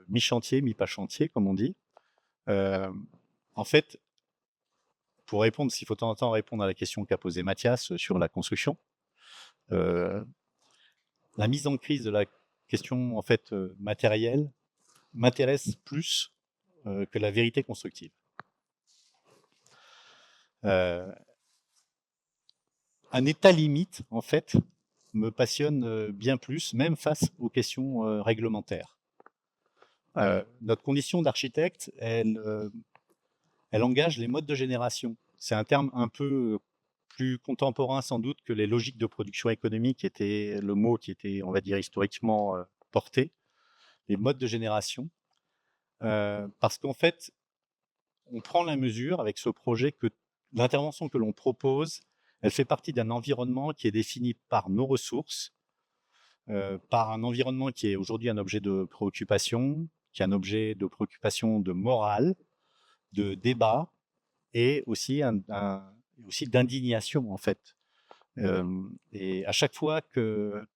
Speaker 3: mi-chantier, mi-pas chantier, comme on dit. En fait, pour répondre, s'il faut de temps en temps répondre à la question qu'a posée Mathias sur la construction, la mise en crise de la question en fait matérielle m'intéresse plus que la vérité constructive. Un état limite, en fait, me passionne bien plus, même face aux questions réglementaires. Notre condition d'architecte, elle engage les modes de génération. C'est un terme un peu plus contemporain sans doute que les logiques de production économique, qui était le mot qui était, on va dire, historiquement porté. Les modes de génération. Parce qu'en fait, on prend la mesure avec ce projet que l'intervention que l'on propose, elle fait partie d'un environnement qui est défini par nos ressources, par un environnement qui est aujourd'hui un objet de préoccupation, qui est un objet de préoccupation de morale, de débat et aussi, aussi d'indignation en fait. Et à chaque fois que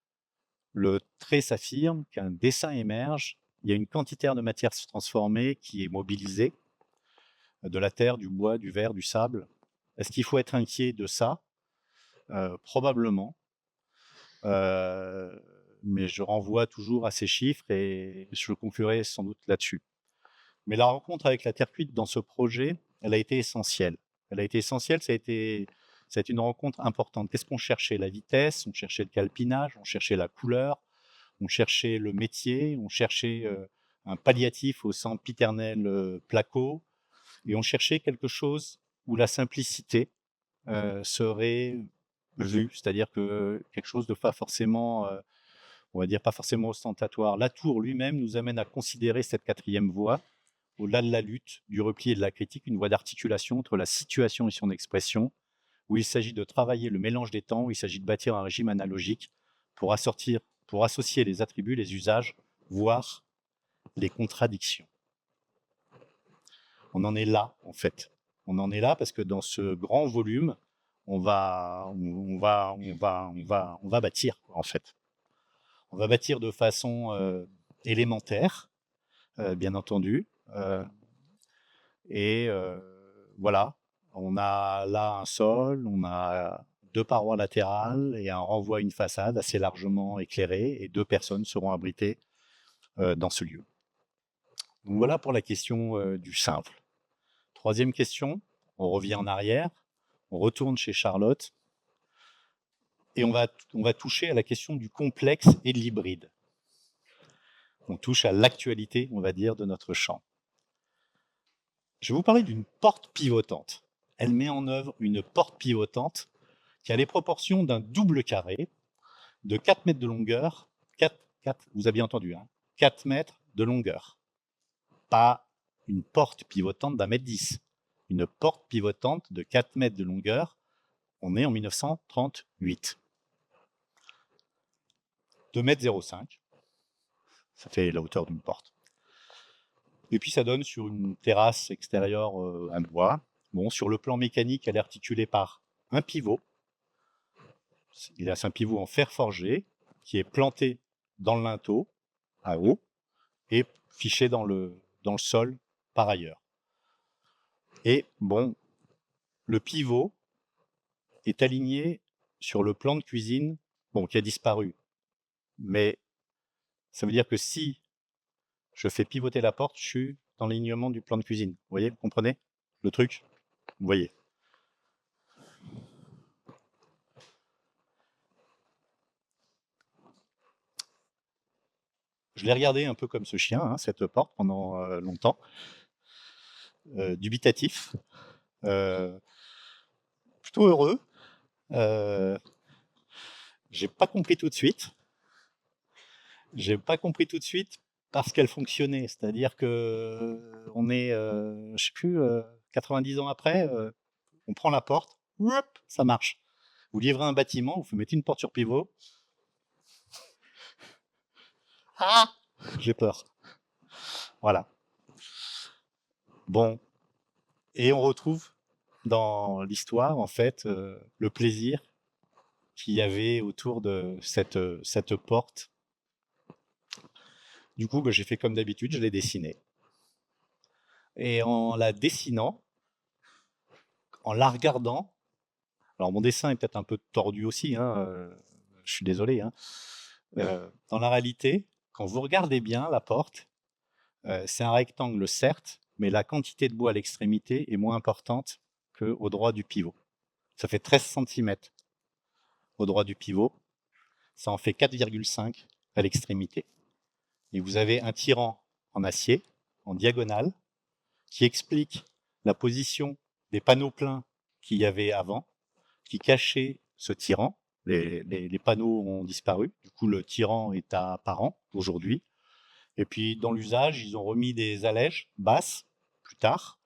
Speaker 3: le trait s'affirme, qu'un dessin émerge, il y a une quantité de matière transformée qui est mobilisée, de la terre, du bois, du verre, du sable. Est-ce qu'il faut être inquiet de ça? Probablement. Mais je renvoie toujours à ces chiffres et je conclurai sans doute là-dessus. Mais la rencontre avec la terre cuite dans ce projet, elle a été essentielle. Elle a été essentielle, ça a été une rencontre importante. Qu'est-ce qu'on cherchait? La vitesse, on cherchait le calpinage, on cherchait la couleur, on cherchait le métier, on cherchait un palliatif au sempiternel placo, et on cherchait quelque chose où la simplicité serait vue, c'est-à-dire que quelque chose de pas forcément, on va dire, pas forcément ostentatoire. Latour lui-même nous amène à considérer cette quatrième voie, au-delà de la lutte, du repli et de la critique, une voie d'articulation entre la situation et son expression, où il s'agit de travailler le mélange des temps, où il s'agit de bâtir un régime analogique pour associer les attributs, les usages, voire les contradictions. On en est là, en fait. On en est là parce que dans ce grand volume, on va bâtir, quoi, en fait. On va bâtir de façon élémentaire, bien entendu. Voilà, on a là un sol, on a 2 parois latérales et un renvoi à une façade assez largement éclairée, et 2 personnes seront abritées dans ce lieu. Donc voilà pour la question du simple. Troisième question, on revient en arrière, on retourne chez Charlotte et on va toucher à la question du complexe et de l'hybride. On touche à l'actualité, on va dire, de notre champ. Je vais vous parler d'une porte pivotante. Elle met en œuvre une porte pivotante qui a les proportions d'un double carré de 4 mètres de longueur, 4, vous avez bien entendu, hein, 4 mètres de longueur. Pas une porte pivotante d'1,10 m. Une porte pivotante de 4 mètres de longueur, on est en 1938. 2,05 m, ça fait la hauteur d'une porte. Et puis ça donne sur une terrasse extérieure en bois. Bon, sur le plan mécanique, elle est articulée par un pivot. Il y a un pivot en fer forgé qui est planté dans le linteau, à haut, et fiché dans le sol par ailleurs. Et bon, le pivot est aligné sur le plan de cuisine, bon, qui a disparu. Mais ça veut dire que si je fais pivoter la porte, je suis dans l'alignement du plan de cuisine. Vous voyez, vous comprenez le truc? Vous voyez. Je l'ai regardé un peu comme ce chien, hein, cette porte, pendant longtemps. Dubitatif. Plutôt heureux. J'ai pas compris tout de suite. Parce qu'elle fonctionnait. C'est-à-dire que on est, je sais plus, 90 ans après, on prend la porte, hop, ça marche. Vous livrez un bâtiment, vous mettez une porte sur pivot. Ah, j'ai peur. Voilà. Bon. Et on retrouve dans l'histoire, en fait, le plaisir qu'il y avait autour de cette porte. Du coup, j'ai fait comme d'habitude, je l'ai dessinée. Et en la dessinant, en la regardant, alors mon dessin est peut-être un peu tordu aussi, hein, je suis désolé, hein. Dans la réalité, quand vous regardez bien la porte, c'est un rectangle certes, mais la quantité de bois à l'extrémité est moins importante qu'au droit du pivot. Ça fait 13 cm au droit du pivot, ça en fait 4,5 à l'extrémité. Et vous avez un tirant en acier, en diagonale, qui explique la position des panneaux pleins qu'il y avait avant, qui cachait ce tirant. Les panneaux ont disparu, du coup le tirant est apparent aujourd'hui. Et puis dans l'usage, ils ont remis des allèges basses plus tard.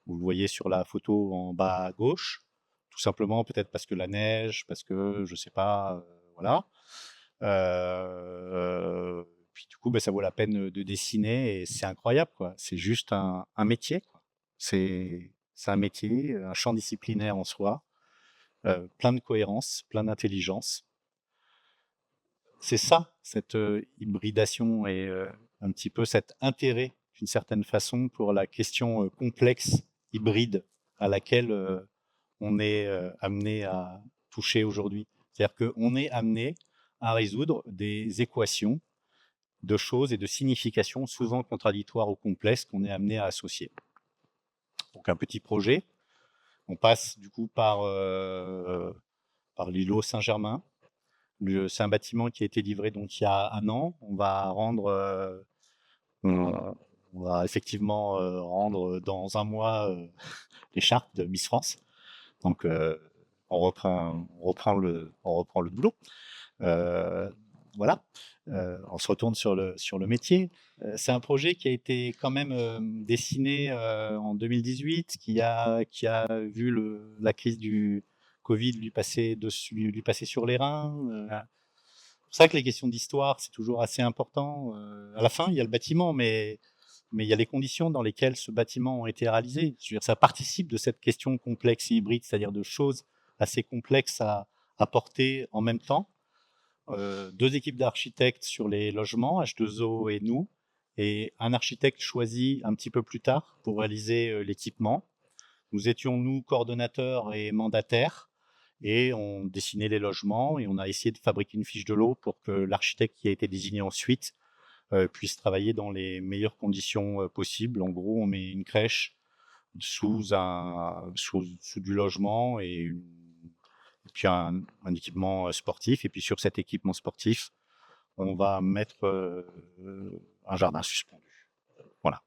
Speaker 3: Vous le voyez sur la photo en bas à gauche, tout simplement peut-être parce que la neige, parce que je sais pas, voilà. Puis du coup, ça vaut la peine de dessiner et c'est incroyable, quoi. C'est juste un métier, quoi. C'est un métier, un champ disciplinaire en soi, plein de cohérence, plein d'intelligence. C'est ça, cette hybridation et un petit peu cet intérêt, d'une certaine façon, pour la question complexe, hybride, à laquelle on est amené toucher aujourd'hui. C'est-à-dire qu'on est amené à résoudre des équations de choses et de significations souvent contradictoires ou complexes qu'on est amené à associer. Donc un petit projet, on passe du coup par l'îlot Saint-Germain. C'est un bâtiment qui a été livré donc il y a 1 an. On va effectivement rendre dans 1 mois l'écharpe de Miss France. Donc on reprend le boulot. Voilà. On se retourne sur le métier. C'est un projet qui a été quand même dessiné en 2018, qui a vu la crise du Covid lui passer sur les reins. C'est pour ça que les questions d'histoire, c'est toujours assez important. À la fin, il y a le bâtiment, mais il y a les conditions dans lesquelles ce bâtiment ont été réalisés. Je veux dire, ça participe de cette question complexe et hybride, c'est-à-dire de choses assez complexes à porter en même temps. 2 équipes d'architectes sur les logements, H2O et nous, et un architecte choisi un petit peu plus tard pour réaliser l'équipement. Nous étions, nous, coordonnateurs et mandataires, et on dessinait les logements, et on a essayé de fabriquer une fiche de lot pour que l'architecte qui a été désigné ensuite puisse travailler dans les meilleures conditions possibles. En gros, on met une crèche sous du logement et puis un équipement sportif. Et puis sur cet équipement sportif, on va mettre un jardin suspendu. Voilà,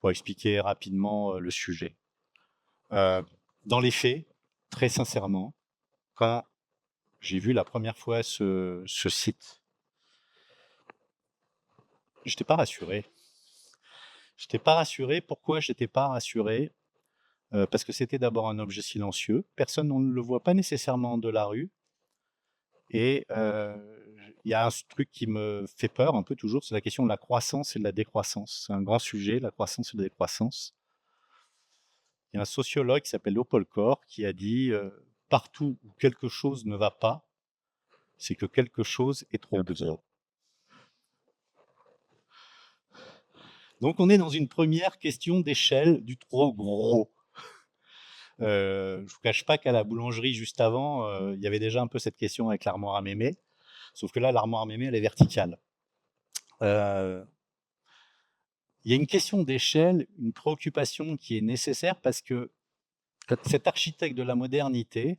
Speaker 3: pour expliquer rapidement le sujet. Dans les faits, très sincèrement, quand j'ai vu la première fois ce site, je n'étais pas rassuré. Je n'étais pas rassuré. Pourquoi je n'étais pas rassuré ? Parce que c'était d'abord un objet silencieux. Personne ne le voit pas nécessairement de la rue. Et il y a un truc qui me fait peur un peu toujours, c'est la question de la croissance et de la décroissance. C'est un grand sujet, la croissance et la décroissance. Il y a un sociologue qui s'appelle Leopold Kohr qui a dit partout où quelque chose ne va pas, c'est que quelque chose est trop gros. Donc on est dans une première question d'échelle du trop gros. Je ne vous cache pas qu'à la boulangerie juste avant, il y avait déjà un peu cette question avec l'armoire à mémé, sauf que là l'armoire à mémé elle est verticale. Il y a une question d'échelle, une préoccupation qui est nécessaire parce que cet architecte de la modernité,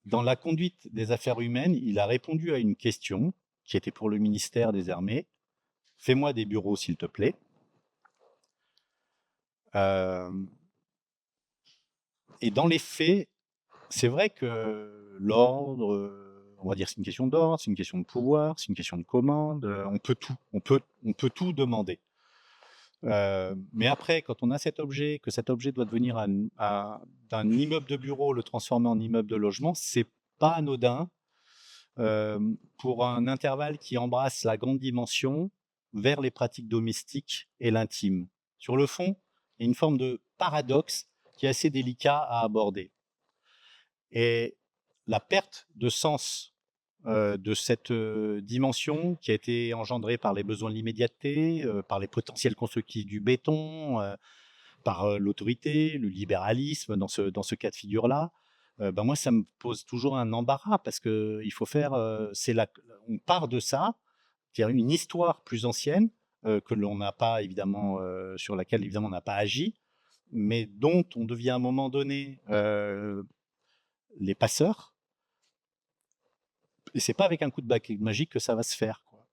Speaker 3: dans la conduite des affaires humaines, il a répondu à une question qui était pour le ministère des Armées. Fais-moi des bureaux, s'il te plaît. Et dans les faits, c'est vrai que l'ordre, on va dire c'est une question d'ordre, c'est une question de pouvoir, c'est une question de commande, on peut tout demander. Mais après, quand on a cet objet, que cet objet doit devenir d'un immeuble de bureau, le transformer en immeuble de logement, c'est pas anodin pour un intervalle qui embrasse la grande dimension vers les pratiques domestiques et l'intime. Sur le fond, il y a une forme de paradoxe qui est assez délicat à aborder. Et la perte de sens de cette dimension qui a été engendrée par les besoins de l'immédiateté, par les potentiels constructifs du béton, par l'autorité, le libéralisme dans ce cas de figure-là, moi, ça me pose toujours un embarras parce qu'il faut faire, on part de ça, c'est-à-dire une histoire plus ancienne que l'on n'a pas évidemment, sur laquelle évidemment on n'a pas agi, mais dont on devient à un moment donné les passeurs. Et c'est pas avec un coup de baguette magique que ça va se faire, quoi.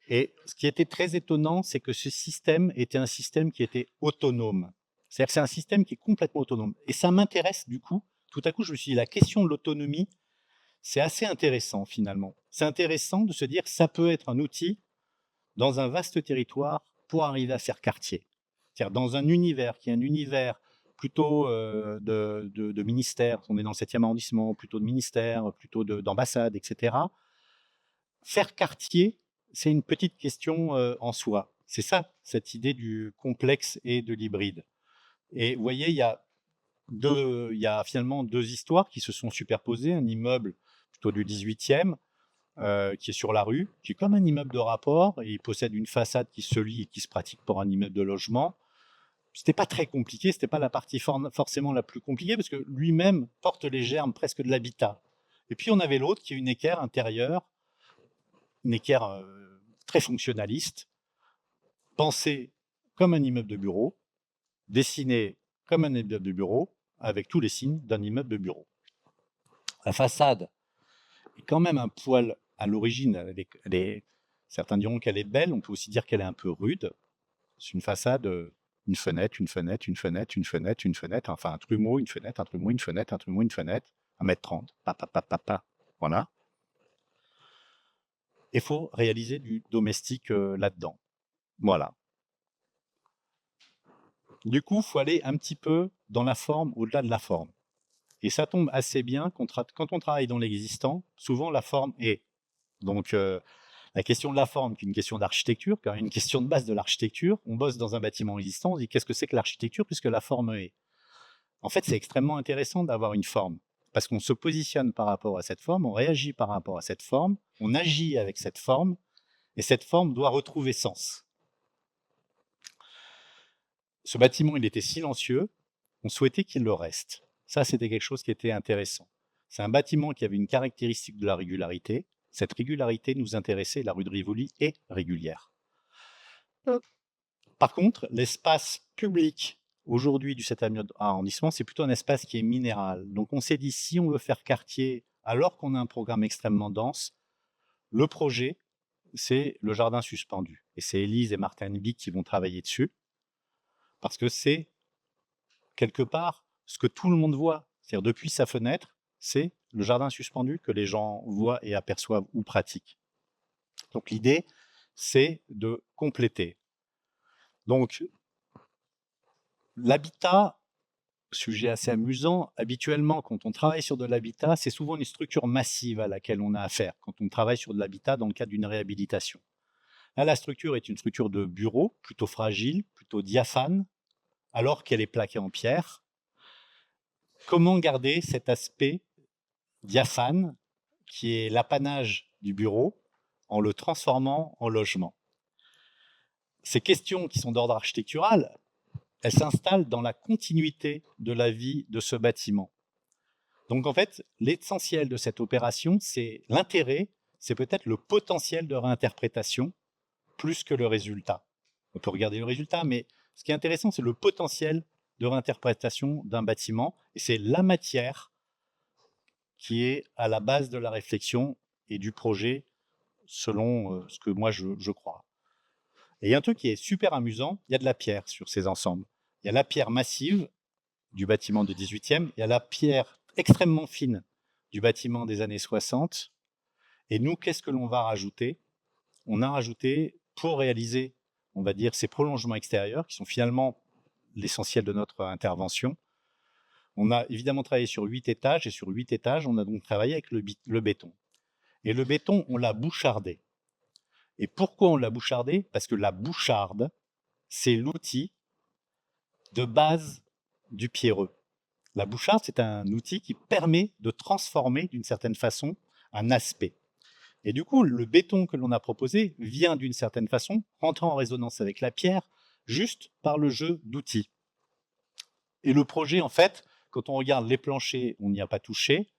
Speaker 3: Et ce qui était très étonnant, c'est que ce système était un système qui était autonome. C'est-à-dire que c'est un système qui est complètement autonome. Et ça m'intéresse du coup. Tout à coup, je me suis dit, la question de l'autonomie, c'est assez intéressant finalement. C'est intéressant de se dire que ça peut être un outil dans un vaste territoire pour arriver à faire quartier. C'est-à-dire dans un univers qui est un univers plutôt de ministères, on est dans le 7e arrondissement, plutôt de ministères, plutôt d'ambassades, etc. Faire quartier, c'est une petite question en soi. C'est ça, cette idée du complexe et de l'hybride. Et vous voyez, il y a finalement 2 histoires qui se sont superposées. Un immeuble plutôt du 18e, qui est sur la rue, qui est comme un immeuble de rapport, et il possède une façade qui se lie et qui se pratique pour un immeuble de logement. C'était pas très compliqué, c'était pas la partie forcément la plus compliquée, parce que lui-même porte les germes presque de l'habitat. Et puis on avait l'autre qui est une équerre intérieure, une équerre très fonctionnaliste, pensée comme un immeuble de bureau, dessinée comme un immeuble de bureau, avec tous les signes d'un immeuble de bureau. La façade est quand même un poil à l'origine. Certains diront qu'elle est belle, on peut aussi dire qu'elle est un peu rude. C'est une façade, une fenêtre, une fenêtre, une fenêtre, une fenêtre, une fenêtre, enfin un trumeau, une fenêtre, un trumeau, une fenêtre, un trumeau, une fenêtre, 1,30 m, voilà. Il faut réaliser du domestique là-dedans. Voilà. Du coup, il faut aller un petit peu dans la forme, au-delà de la forme. Et ça tombe assez bien quand on travaille dans l'existant, souvent la forme est. Donc, la question de la forme, qui est une question d'architecture, car une question de base de l'architecture, on bosse dans un bâtiment existant, on se dit qu'est-ce que c'est que l'architecture puisque la forme est. En fait, c'est extrêmement intéressant d'avoir une forme, parce qu'on se positionne par rapport à cette forme, on réagit par rapport à cette forme, on agit avec cette forme, et cette forme doit retrouver sens. Ce bâtiment, il était silencieux, on souhaitait qu'il le reste. Ça, c'était quelque chose qui était intéressant. C'est un bâtiment qui avait une caractéristique de la régularité. Cette régularité nous intéressait, la rue de Rivoli est régulière. Par contre, l'espace public aujourd'hui du 7e arrondissement, c'est plutôt un espace qui est minéral. Donc on s'est dit, si on veut faire quartier, alors qu'on a un programme extrêmement dense, le projet, c'est le jardin suspendu. Et c'est Élise et Martin Bic qui vont travailler dessus, parce que c'est quelque part ce que tout le monde voit. C'est-à-dire depuis sa fenêtre, c'est le jardin suspendu que les gens voient et aperçoivent ou pratiquent. Donc l'idée, c'est de compléter. Donc l'habitat, sujet assez amusant, habituellement quand on travaille sur de l'habitat, c'est souvent une structure massive à laquelle on a affaire quand on travaille sur de l'habitat dans le cadre d'une réhabilitation. Là, la structure est une structure de bureau, plutôt fragile, plutôt diaphane, alors qu'elle est plaquée en pierre. Comment garder cet aspect diaphane, qui est l'apanage du bureau, en le transformant en logement? Ces questions qui sont d'ordre architectural, elles s'installent dans la continuité de la vie de ce bâtiment. Donc en fait, l'essentiel de cette opération, c'est l'intérêt, c'est peut-être le potentiel de réinterprétation, plus que le résultat. On peut regarder le résultat, mais ce qui est intéressant, c'est le potentiel de réinterprétation d'un bâtiment, et c'est la matière qui est à la base de la réflexion et du projet, selon ce que moi je crois. Et il y a un truc qui est super amusant, il y a de la pierre sur ces ensembles. Il y a la pierre massive du bâtiment du 18e, il y a la pierre extrêmement fine du bâtiment des années 60. Et nous, qu'est-ce que l'on va rajouter? On a rajouté, pour réaliser, on va dire, ces prolongements extérieurs, qui sont finalement l'essentiel de notre intervention, on a évidemment travaillé sur 8 étages, et sur 8 étages, on a donc travaillé avec le béton. Et le béton, on l'a bouchardé. Et pourquoi on l'a bouchardé? Parce que la boucharde, c'est l'outil de base du pierreux. La boucharde, c'est un outil qui permet de transformer d'une certaine façon un aspect. Et du coup, le béton que l'on a proposé vient d'une certaine façon rentrer en résonance avec la pierre juste par le jeu d'outils. Et le projet, en fait, quand on regarde les planchers, on n'y a pas touché.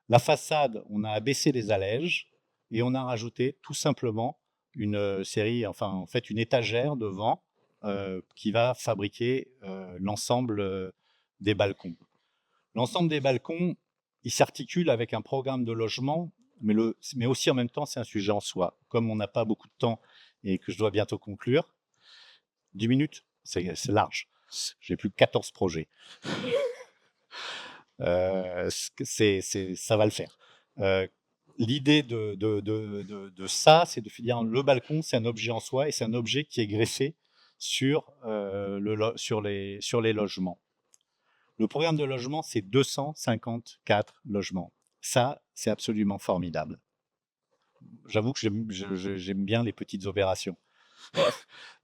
Speaker 3: La façade, on a abaissé les allèges et on a rajouté tout simplement une série, enfin en fait une étagère devant qui va fabriquer l'ensemble des balcons. L'ensemble des balcons, il s'articule avec un programme de logement, mais aussi en même temps, c'est un sujet en soi. Comme on n'a pas beaucoup de temps et que je dois bientôt conclure, 10 minutes, c'est large. J'ai plus que 14 projets. Ça va le faire. L'idée de ça, c'est de dire le balcon, c'est un objet en soi et c'est un objet qui est greffé sur les logements. Le programme de logement, c'est 254 logements. Ça, c'est absolument formidable. J'avoue que j'aime bien les petites opérations.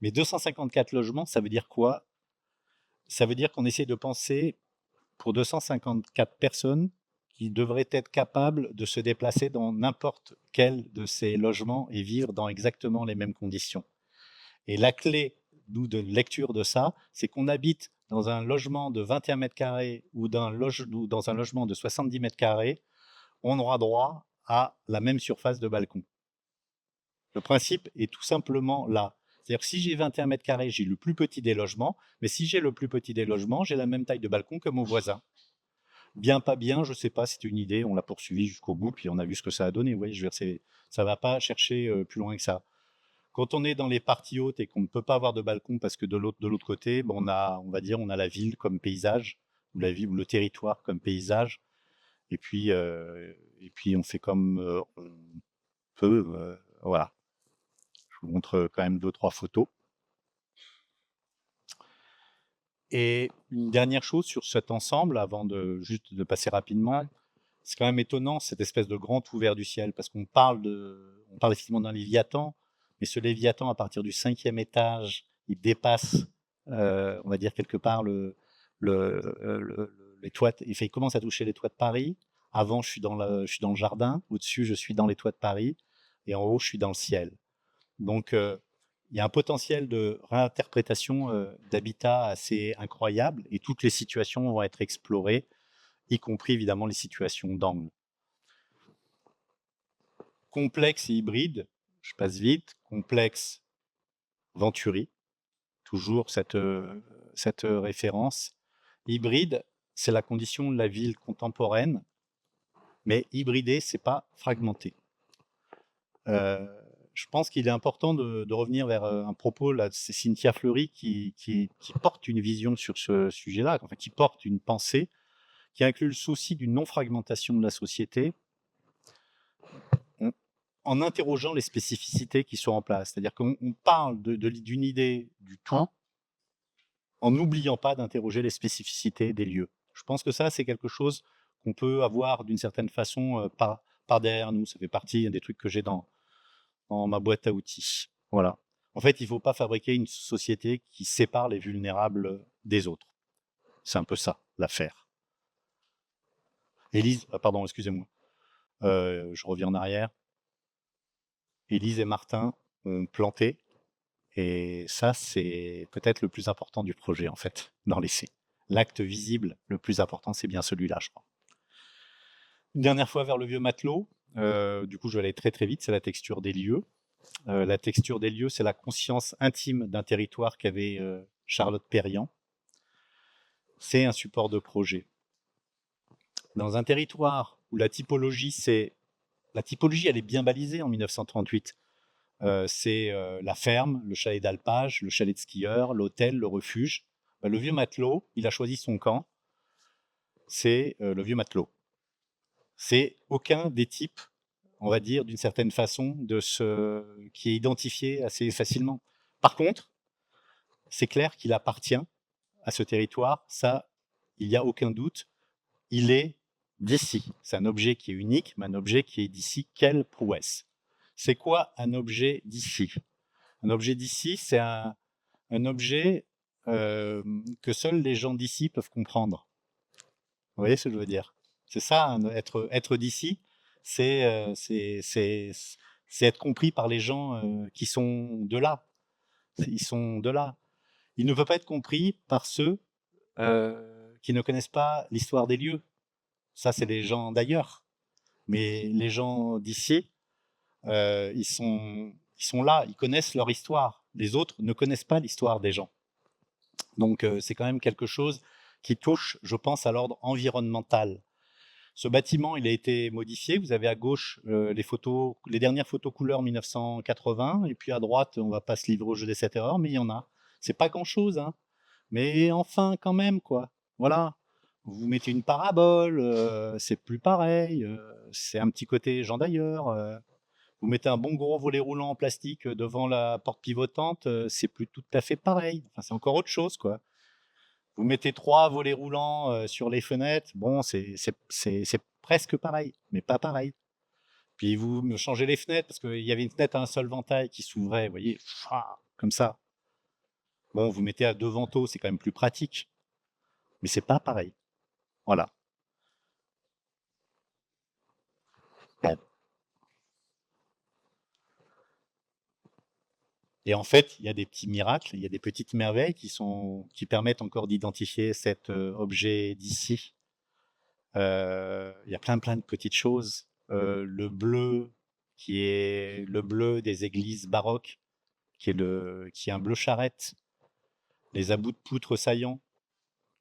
Speaker 3: Mais 254 logements, ça veut dire quoi? Ça veut dire qu'on essaie de penser pour 254 personnes qui devraient être capables de se déplacer dans n'importe quel de ces logements et vivre dans exactement les mêmes conditions. Et la clé nous, de lecture de ça, c'est qu'on habite dans un logement de 21 mètres carrés ou dans un logement de 70 mètres carrés, on aura droit à la même surface de balcon. Le principe est tout simplement là. C'est-à-dire que si j'ai 21 mètres carrés, j'ai le plus petit des logements, mais si j'ai le plus petit des logements, j'ai la même taille de balcon que mon voisin. Bien, pas bien, je ne sais pas, c'était une idée, on l'a poursuivi jusqu'au bout, puis on a vu ce que ça a donné. Ouais, ça ne va pas chercher plus loin que ça. Quand on est dans les parties hautes et qu'on ne peut pas avoir de balcon parce que de l'autre côté, on a la ville comme paysage, ou la ville ou le territoire comme paysage, et puis on fait comme on peut, voilà. Je vous montre quand même 2-3 photos. Et une dernière chose sur cet ensemble, avant juste de passer rapidement, c'est quand même étonnant cette espèce de grand ouvert du ciel, parce qu'on parle effectivement d'un Léviathan, mais ce Léviathan, à partir du 5e étage, il dépasse, on va dire quelque part les toits. Il commence à toucher les toits de Paris. Avant, je suis dans le jardin. Au-dessus, je suis dans les toits de Paris, et en haut, je suis dans le ciel. Donc, il y a un potentiel de réinterprétation d'habitat assez incroyable, et toutes les situations vont être explorées, y compris évidemment les situations d'angle. Complexe et hybride, je passe vite. Complexe, Venturi, toujours cette référence. Hybride, c'est la condition de la ville contemporaine, mais hybridé, c'est pas fragmenté. Je pense qu'il est important de revenir vers un propos, là, c'est Cynthia Fleury qui porte une vision sur ce sujet-là, en fait, qui porte une pensée, qui inclut le souci d'une non-fragmentation de la société, en interrogeant les spécificités qui sont en place. C'est-à-dire qu'on parle d'une idée du tout, en n'oubliant pas d'interroger les spécificités des lieux. Je pense que ça, c'est quelque chose qu'on peut avoir d'une certaine façon par derrière nous. Ça fait partie des trucs que j'ai dans ma boîte à outils. Voilà. En fait, il ne faut pas fabriquer une société qui sépare les vulnérables des autres. C'est un peu ça, l'affaire. Élise, pardon, excusez-moi. Je reviens en arrière. Élise et Martin ont planté. Et ça, c'est peut-être le plus important du projet, en fait, dans l'essai. L'acte visible, le plus important, c'est bien celui-là, je crois. Une dernière fois vers le vieux matelot. Du coup, je vais aller très très vite. C'est la texture des lieux. La texture des lieux, c'est la conscience intime d'un territoire qu'avait Charlotte Perriand. C'est un support de projet. Dans un territoire où la typologie, elle est bien balisée en 1938. C'est la ferme, le chalet d'alpage, le chalet de skieur, l'hôtel, le refuge. Le vieux matelot, il a choisi son camp. C'est le vieux matelot. C'est aucun des types, on va dire, d'une certaine façon, qui est identifié assez facilement. Par contre, c'est clair qu'il appartient à ce territoire. Ça, il n'y a aucun doute. Il est d'ici. C'est un objet qui est unique, mais un objet qui est d'ici. Quelle prouesse! C'est quoi un objet d'ici? Un objet d'ici, c'est un objet que seuls les gens d'ici peuvent comprendre. Vous voyez ce que je veux dire? C'est ça, être d'ici, c'est être compris par les gens qui sont de là. Ils sont de là. Il ne peut pas être compris par ceux qui ne connaissent pas l'histoire des lieux. Ça, c'est les gens d'ailleurs. Mais les gens d'ici, ils sont là, ils connaissent leur histoire. Les autres ne connaissent pas l'histoire des gens. Donc, c'est quand même quelque chose qui touche, je pense, à l'ordre environnemental. Ce bâtiment, il a été modifié. Vous avez à gauche les dernières photos couleur 1980, et puis à droite, on ne va pas se livrer au jeu des 7 erreurs, mais il y en a. C'est pas grand-chose, hein. Mais enfin, quand même, quoi. Voilà. Vous mettez une parabole, c'est plus pareil. C'est un petit côté Jean d'ailleurs. Vous mettez un bon gros volet roulant en plastique devant la porte pivotante, c'est plus tout à fait pareil. Enfin, c'est encore autre chose, quoi. Vous mettez 3 volets roulants sur les fenêtres, bon, c'est presque pareil, mais pas pareil. Puis vous me changez les fenêtres, parce qu'il y avait une fenêtre à un seul ventail qui s'ouvrait, vous voyez, comme ça. Bon, vous mettez à 2 vantaux, c'est quand même plus pratique. Mais c'est pas pareil. Voilà. Bon. Et en fait, il y a des petits miracles, il y a des petites merveilles qui permettent encore d'identifier cet objet d'ici. Il y a plein de petites choses. Le bleu, qui est le bleu des églises baroques, qui est un bleu charrette. Les abouts de poutre saillants,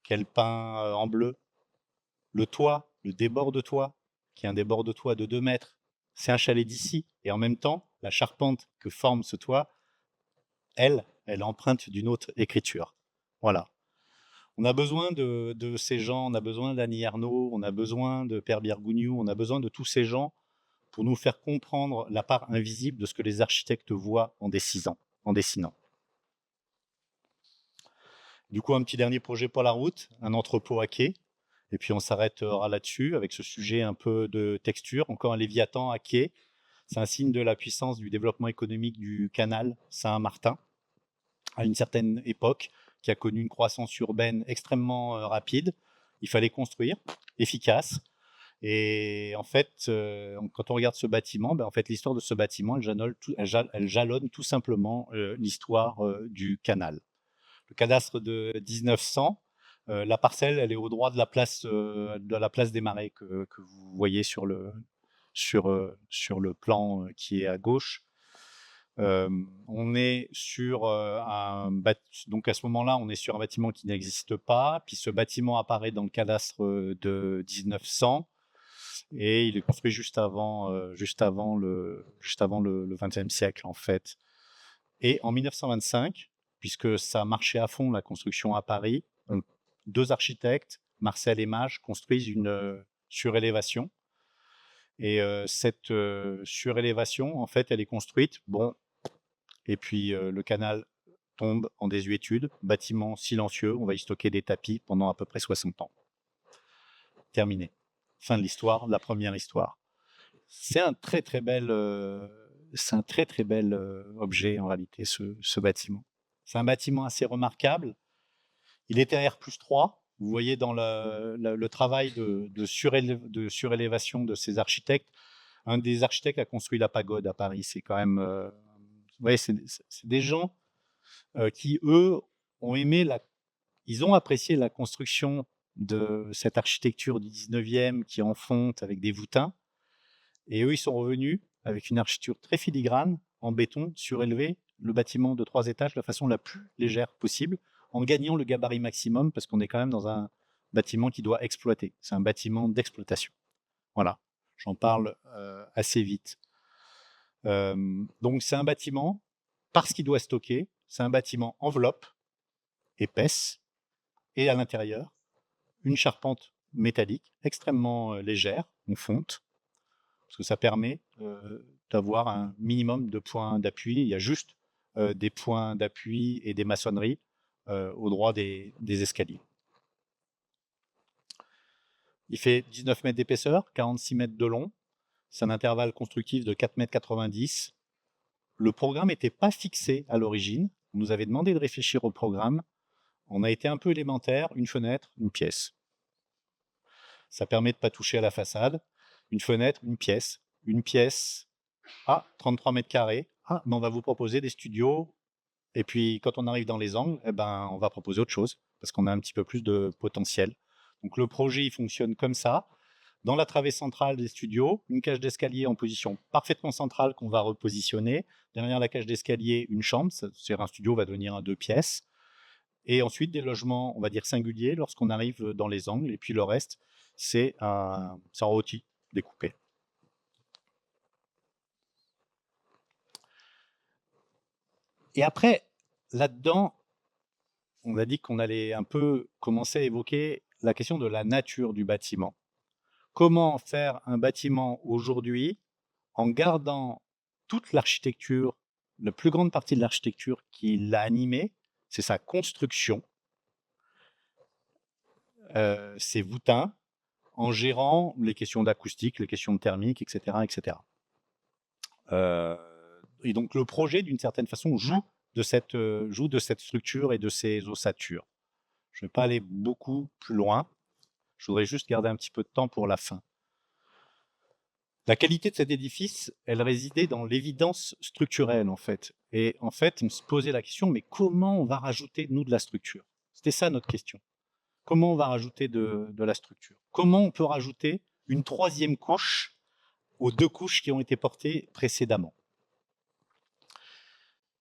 Speaker 3: qu'elle peint en bleu. Le toit, le débord de toit, qui est un débord de toit de 2 mètres. C'est un chalet d'ici. Et en même temps, la charpente que forme ce toit, elle empreinte d'une autre écriture. Voilà. On a besoin de ces gens, on a besoin d'Annie Ernaux, on a besoin de Père Birgougnou, on a besoin de tous ces gens pour nous faire comprendre la part invisible de ce que les architectes voient en dessinant. Du coup, un petit dernier projet pour la route, un entrepôt à quai, et puis on s'arrêtera là-dessus avec ce sujet un peu de texture. Encore un Léviathan à quai, c'est un signe de la puissance du développement économique du canal Saint-Martin à une certaine époque, qui a connu une croissance urbaine extrêmement rapide. Il fallait construire, efficace. Et en fait, quand on regarde ce bâtiment, en fait, l'histoire de ce bâtiment, elle jalonne tout simplement l'histoire du canal. Le cadastre de 1900, la parcelle, elle est au droit de la place des Marais que vous voyez sur le plan qui est à gauche. On est sur donc à ce moment-là, on est sur un bâtiment qui n'existe pas. Puis ce bâtiment apparaît dans le cadastre de 1900 et il est construit juste avant le XXe siècle en fait. Et en 1925, puisque ça marchait à fond la construction à Paris, 2 architectes, Marcel et Mage, construisent une surélévation. Et cette surélévation, en fait, elle est construite. Et puis le canal tombe en désuétude, bâtiment silencieux, on va y stocker des tapis pendant à peu près 60 ans. Terminé. Fin de l'histoire, la première histoire. C'est un très bel objet en réalité, ce bâtiment. C'est un bâtiment assez remarquable. Il était R+3. Vous voyez dans le travail de surélévation de ces architectes. Un des architectes a construit la pagode à Paris. C'est quand même... vous voyez, c'est des gens qui, eux, ils ont apprécié la construction de cette architecture du 19e qui est en fonte avec des voûtins. Et eux, ils sont revenus avec une architecture très filigrane, en béton, surélevé, le bâtiment de 3 étages de la façon la plus légère possible, en gagnant le gabarit maximum, parce qu'on est quand même dans un bâtiment qui doit exploiter. C'est un bâtiment d'exploitation. Voilà, j'en parle assez vite. Donc c'est un bâtiment, parce qu'il doit stocker, c'est un bâtiment enveloppe, épaisse, et à l'intérieur, une charpente métallique extrêmement légère, en fonte, parce que ça permet d'avoir un minimum de points d'appui. Il y a juste des points d'appui et des maçonneries au droit des escaliers. Il fait 19 mètres d'épaisseur, 46 mètres de long. C'est un intervalle constructif de 4,90 m. Le programme n'était pas fixé à l'origine. On nous avait demandé de réfléchir au programme. On a été un peu élémentaire, une fenêtre, une pièce. Ça permet de ne pas toucher à la façade. Une fenêtre, une pièce. Une pièce, 33 mètres carrés. Mais on va vous proposer des studios. Et puis, quand on arrive dans les angles, on va proposer autre chose, parce qu'on a un petit peu plus de potentiel. Donc, le projet, il fonctionne comme ça. Dans la travée centrale des studios, une cage d'escalier en position parfaitement centrale qu'on va repositionner. Derrière la cage d'escalier, une chambre. C'est-à-dire un studio va devenir un 2 pièces. Et ensuite, des logements, on va dire singuliers, lorsqu'on arrive dans les angles. Et puis, le reste, c'est en rôti découpé. Et après, là-dedans, on a dit qu'on allait un peu commencer à évoquer la question de la nature du bâtiment. Comment faire un bâtiment aujourd'hui en gardant toute l'architecture, la plus grande partie de l'architecture qui l'a animé, c'est sa construction, ses voûtins, en gérant les questions d'acoustique, les questions de thermique, etc. etc. Et donc le projet, d'une certaine façon, joue de cette structure et de ces ossatures. Je ne vais pas aller beaucoup plus loin. Je voudrais juste garder un petit peu de temps pour la fin. La qualité de cet édifice, elle résidait dans l'évidence structurelle, en fait. Et en fait, on se posait la question, mais comment on va rajouter, nous, de la structure? C'était ça notre question. Comment on va rajouter de la structure? Comment on peut rajouter une troisième couche aux 2 couches qui ont été portées précédemment?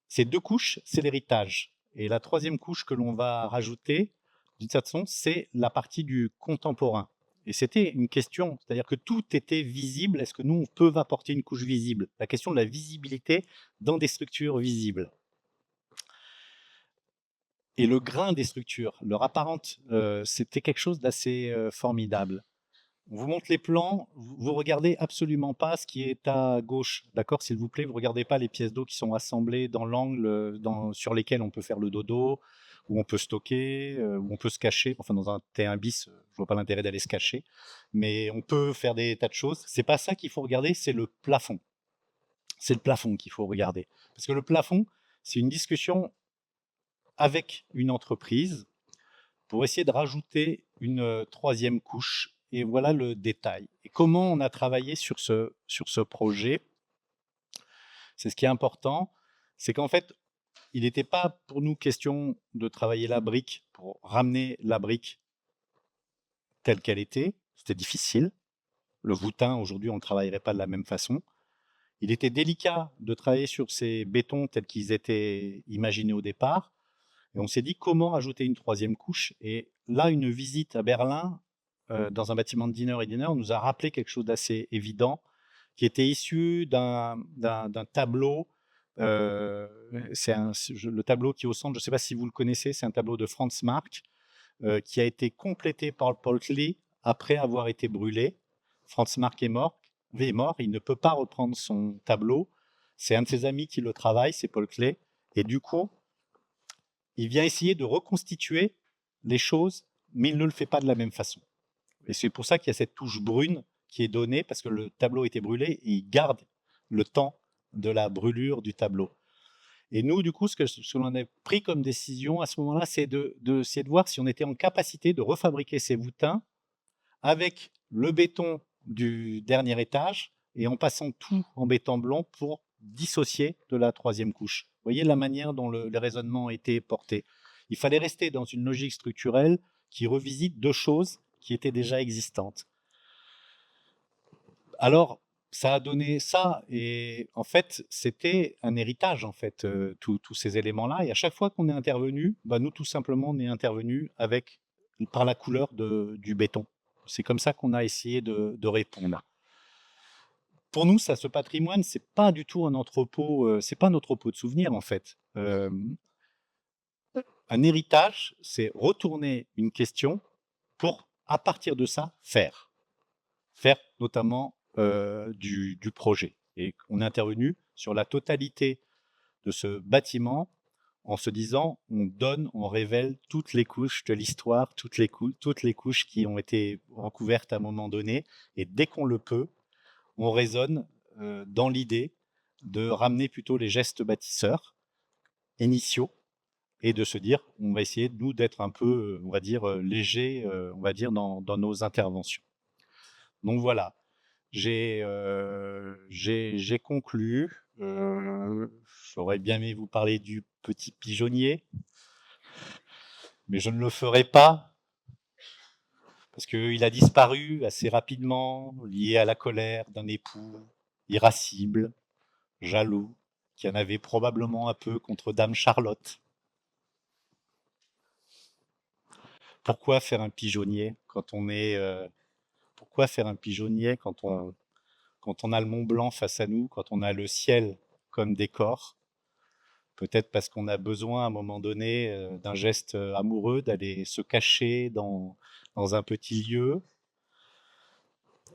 Speaker 3: Ces 2 couches, c'est l'héritage. Et la troisième couche que l'on va rajouter, d'une certaine façon, c'est la partie du contemporain. Et c'était une question, c'est-à-dire que tout était visible. Est-ce que nous, on peut apporter une couche visible? La question de la visibilité dans des structures visibles. Et le grain des structures, leur apparente, c'était quelque chose d'assez formidable. On vous montre les plans, vous regardez absolument pas ce qui est à gauche, d'accord, s'il vous plaît, vous regardez pas les pièces d'eau qui sont assemblées dans l'angle sur lesquels on peut faire le dodo, où on peut stocker, où on peut se cacher. Enfin, dans un T1 bis, je vois pas l'intérêt d'aller se cacher, mais on peut faire des tas de choses. C'est pas ça qu'il faut regarder, c'est le plafond. C'est le plafond qu'il faut regarder, parce que le plafond, c'est une discussion avec une entreprise pour essayer de rajouter une troisième couche. Et voilà le détail. Et comment on a travaillé sur ce projet? C'est ce qui est important, c'est qu'en fait, il n'était pas pour nous question de travailler la brique pour ramener la brique telle qu'elle était. C'était difficile. Le voûtin, aujourd'hui, on ne travaillerait pas de la même façon. Il était délicat de travailler sur ces bétons tels qu'ils étaient imaginés au départ. Et on s'est dit comment ajouter une troisième couche. Et là, une visite à Berlin, dans un bâtiment de Diener et Diener, nous a rappelé quelque chose d'assez évident, qui était issu d'un tableau. Le tableau qui est au centre, je ne sais pas si vous le connaissez, c'est un tableau de Franz Marc, qui a été complété par Paul Klee après avoir été brûlé. Franz Marc est mort, il ne peut pas reprendre son tableau. C'est un de ses amis qui le travaille, c'est Paul Klee. Et du coup, il vient essayer de reconstituer les choses, mais il ne le fait pas de la même façon. Et c'est pour ça qu'il y a cette touche brune qui est donnée, parce que le tableau a été brûlé, et il garde le temps de la brûlure du tableau. Et nous, du coup, ce que l'on a pris comme décision à ce moment-là, c'est de voir si on était en capacité de refabriquer ces voûtins avec le béton du dernier étage et en passant tout en béton blanc pour dissocier de la troisième couche. Vous voyez la manière dont le raisonnement a été porté. Il fallait rester dans une logique structurelle qui revisite 2 choses qui étaient déjà existantes. Alors, ça a donné ça, et en fait, c'était un héritage, en fait, tous ces éléments-là. Et à chaque fois qu'on est intervenu, nous, tout simplement, on est intervenu par la couleur du béton. C'est comme ça qu'on a essayé de répondre. Pour nous, ça, ce patrimoine, c'est pas du tout un entrepôt, c'est pas un entrepôt de souvenirs, en fait. Un héritage, c'est retourner une question pour, à partir de ça, faire notamment du projet. Et on est intervenu sur la totalité de ce bâtiment en se disant, on révèle toutes les couches de l'histoire, toutes les couches qui ont été recouvertes à un moment donné, et dès qu'on le peut, on raisonne dans l'idée de ramener plutôt les gestes bâtisseurs initiaux, et de se dire, on va essayer, nous, d'être un peu, on va dire, léger, on va dire, dans nos interventions. Donc voilà, j'ai conclu. J'aurais bien aimé vous parler du petit pigeonnier, mais je ne le ferai pas, parce qu'il a disparu assez rapidement, lié à la colère d'un époux irascible, jaloux, qui en avait probablement un peu contre Dame Charlotte. Pourquoi faire un pigeonnier quand on est... pourquoi faire un pigeonnier quand on a le Mont Blanc face à nous, quand on a le ciel comme décor? Peut-être parce qu'on a besoin à un moment donné d'un geste amoureux, d'aller se cacher dans un petit lieu.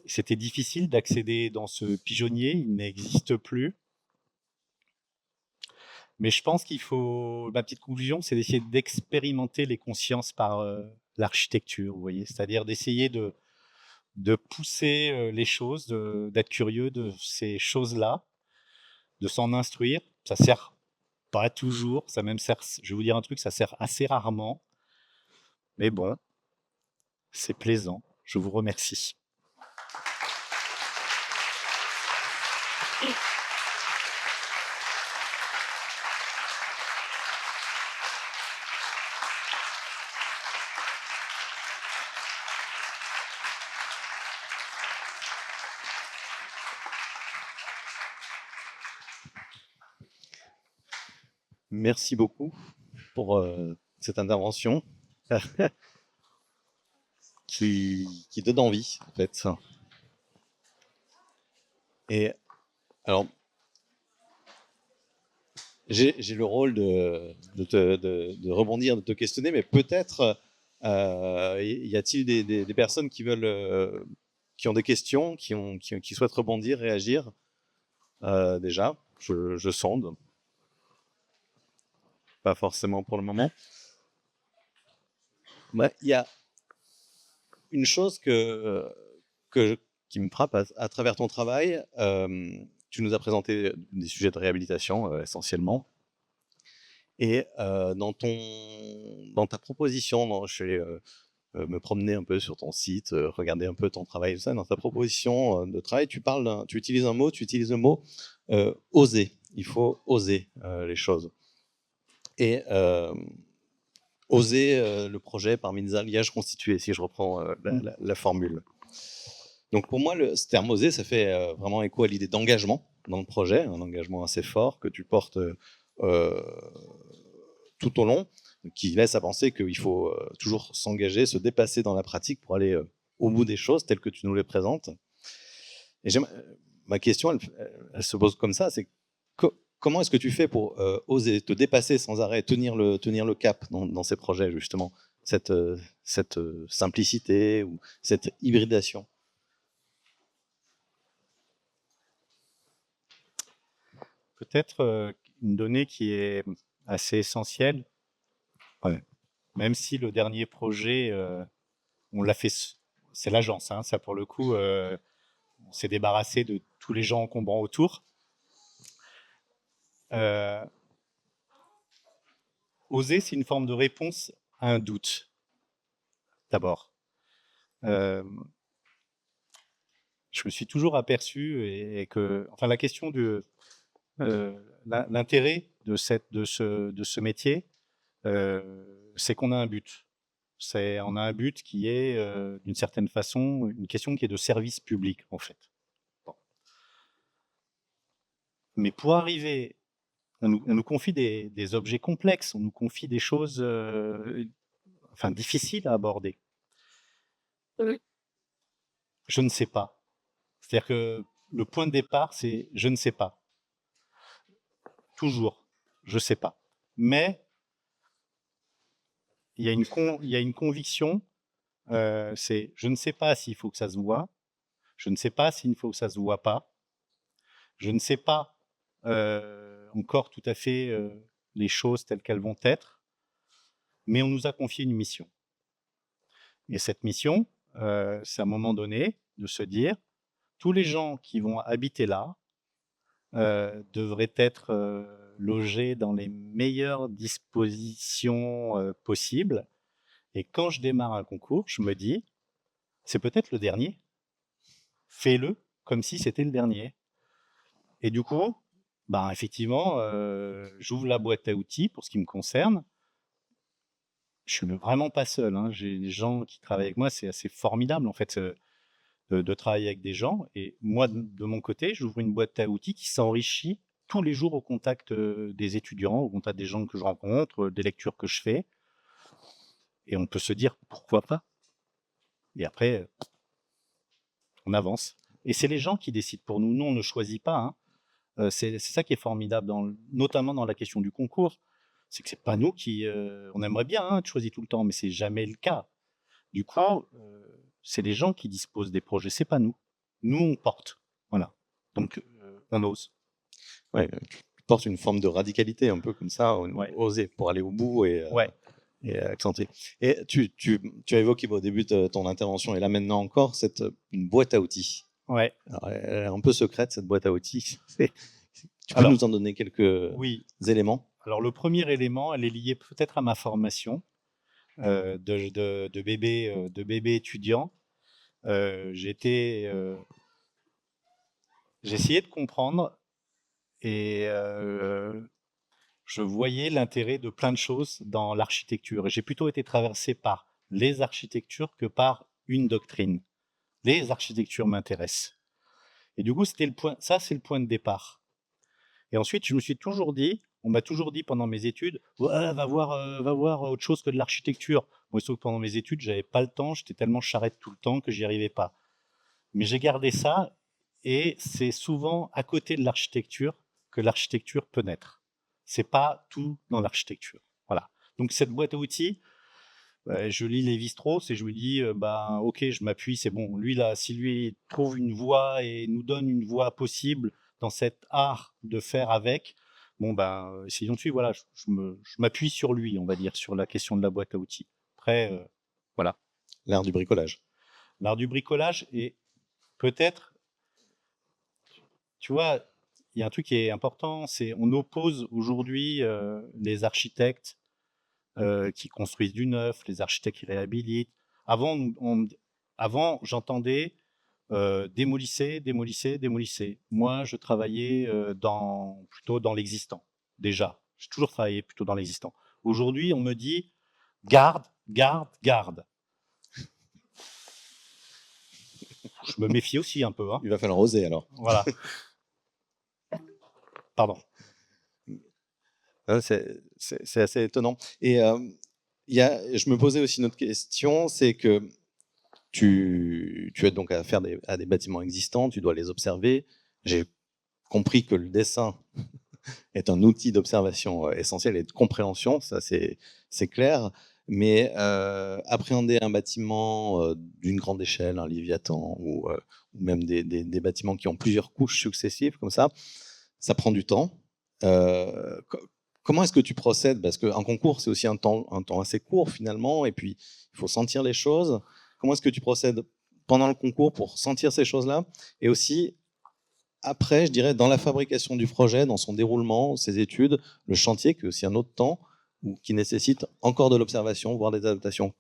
Speaker 3: C'était difficile d'accéder dans ce pigeonnier, il n'existe plus. Mais je pense ma petite conclusion, c'est d'essayer d'expérimenter les consciences par l'architecture, vous voyez, c'est-à-dire d'essayer de pousser les choses, d'être curieux de ces choses-là, de s'en instruire. Ça sert pas toujours, ça même sert, je vais vous dire un truc, ça sert assez rarement, mais bon, c'est plaisant. Je vous remercie.
Speaker 4: Merci beaucoup pour cette intervention qui donne envie, en fait. Et alors, j'ai le rôle de rebondir, de te questionner, mais peut-être y a-t-il des personnes qui veulent, qui ont des questions, qui souhaitent rebondir, réagir déjà. Je sonde. Pas forcément pour le moment. Il y a une chose qui me frappe à travers ton travail. Tu nous as présenté des sujets de réhabilitation essentiellement. Et dans ta proposition, je suis me promener un peu sur ton site, regarder un peu ton travail, tout ça. Dans ta proposition de travail, tu utilises le mot oser. Il faut oser les choses. Et oser le projet parmi des alliages constitués, si je reprends la formule. Donc pour moi, ce terme oser, ça fait vraiment écho à l'idée d'engagement dans le projet, un engagement assez fort que tu portes tout au long, qui laisse à penser qu'il faut toujours s'engager, se dépasser dans la pratique pour aller au bout des choses telles que tu nous les présentes. Et ma question, elle se pose comme ça, c'est comment est-ce que tu fais pour oser te dépasser sans arrêt, tenir le cap dans ces projets, justement, cette simplicité ou cette hybridation?
Speaker 3: Peut-être une donnée qui est assez essentielle, même si le dernier projet, on l'a fait, c'est l'agence, hein, ça pour le coup, on s'est débarrassé de tous les gens encombrants autour. Oser, c'est une forme de réponse à un doute, d'abord. Je me suis toujours aperçu et que, enfin, la question de l'intérêt de ce métier, c'est qu'on a un but. On a un but qui est, d'une certaine façon, une question qui est de service public, en fait. Bon. Mais pour arriver, on nous confie des objets complexes, on nous confie des choses difficiles à aborder. Je ne sais pas. C'est-à-dire que le point de départ, c'est je ne sais pas. Toujours, je ne sais pas. Mais il y a une conviction, c'est je ne sais pas s'il faut que ça se voit, je ne sais pas s'il faut que ça se voit pas, je ne sais pas encore tout à fait les choses telles qu'elles vont être, mais on nous a confié une mission. Et cette mission, c'est à un moment donné de se dire, tous les gens qui vont habiter là devraient être logés dans les meilleures dispositions possibles. Et quand je démarre un concours, je me dis, c'est peut-être le dernier. Fais-le comme si c'était le dernier. Et du coup, effectivement, j'ouvre la boîte à outils pour ce qui me concerne. Je suis vraiment pas seul, hein. J'ai des gens qui travaillent avec moi, c'est assez formidable en fait de travailler avec des gens. Et moi, de mon côté, j'ouvre une boîte à outils qui s'enrichit tous les jours au contact des étudiants, au contact des gens que je rencontre, des lectures que je fais. Et on peut se dire pourquoi pas. Et après, on avance. Et c'est les gens qui décident pour nous. Nous, on ne choisit pas. Hein. C'est ça qui est formidable, notamment dans la question du concours. C'est que c'est pas nous qui... on aimerait bien être choisis tout le temps, mais c'est jamais le cas. Du coup, c'est les gens qui disposent des projets, c'est pas nous. Nous, on porte. Voilà. Donc, on ose.
Speaker 4: Ouais, tu portes une forme de radicalité, un peu comme ça, oser pour aller au bout et accentuer. Et tu as évoqué au début de ton intervention, et là maintenant encore, une boîte à outils.
Speaker 3: Ouais.
Speaker 4: Alors, elle est un peu secrète, cette boîte à outils. Tu peux nous en donner quelques éléments?
Speaker 3: Alors, le premier élément, elle est liée peut-être à ma formation de bébé étudiant. J'ai j'essayais de comprendre et je voyais l'intérêt de plein de choses dans l'architecture. Et j'ai plutôt été traversé par les architectures que par une doctrine. Les architectures m'intéressent. Et du coup, c'est le point de départ. Et ensuite, je me suis toujours dit, on m'a toujours dit pendant mes études, ouais, va voir autre chose que de l'architecture. Moi, sauf que pendant mes études, j'avais pas le temps, j'étais tellement charrette tout le temps que j'y arrivais pas. Mais j'ai gardé ça, et c'est souvent à côté de l'architecture que l'architecture peut naître. C'est pas tout dans l'architecture. Voilà. Donc cette boîte à outils, je lis Lévi-Strauss et je me dis, ok, je m'appuie, c'est bon. Lui là, si lui trouve une voie et nous donne une voie possible dans cet art de faire avec, essayons dessus. Voilà, je m'appuie sur lui, on va dire, sur la question de la boîte à outils. Après, voilà.
Speaker 4: L'art du bricolage.
Speaker 3: L'art du bricolage et peut-être, tu vois, il y a un truc qui est important, c'est on oppose aujourd'hui les architectes qui construisent du neuf, les architectes qui réhabilitent. Avant j'entendais démolissez. Moi, je travaillais plutôt dans l'existant, déjà. J'ai toujours travaillé plutôt dans l'existant. Aujourd'hui, on me dit garde. Je me méfie aussi un peu. Hein.
Speaker 4: Il va falloir oser alors.
Speaker 3: Voilà. Pardon.
Speaker 4: C'est assez étonnant. Et je me posais aussi une autre question, c'est que tu aides donc à faire à des bâtiments existants, tu dois les observer. J'ai compris que le dessin est un outil d'observation essentiel et de compréhension, ça c'est clair. Mais appréhender un bâtiment d'une grande échelle, un Léviathan, ou même des bâtiments qui ont plusieurs couches successives comme ça prend du temps. Comment est-ce que tu procèdes? Parce qu'un concours, c'est aussi un temps assez court finalement, et puis il faut sentir les choses. Comment est-ce que tu procèdes pendant le concours pour sentir ces choses-là? Et aussi, après, je dirais, dans la fabrication du projet, dans son déroulement, ses études, le chantier, qui est aussi un autre temps, ou qui nécessite encore de l'observation, voire des adaptations.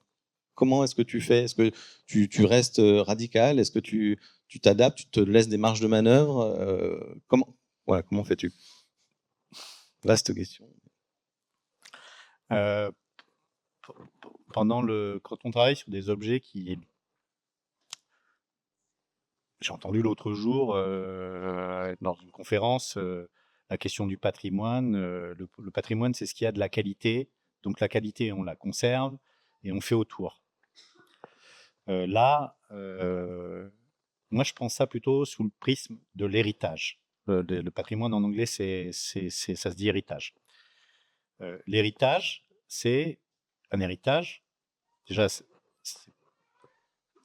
Speaker 4: Comment est-ce que tu fais? Est-ce que tu restes radical? Est-ce que tu t'adaptes? Tu te laisses des marges de manœuvre? Comment fais-tu? Vaste question.
Speaker 3: Quand on travaille sur des objets j'ai entendu l'autre jour dans une conférence la question du patrimoine. Le patrimoine, c'est ce qui a de la qualité. Donc la qualité, on la conserve et on fait autour. Moi, je pense ça plutôt sous le prisme de l'héritage. Le patrimoine en anglais, ça se dit héritage. L'héritage, c'est un héritage. Déjà,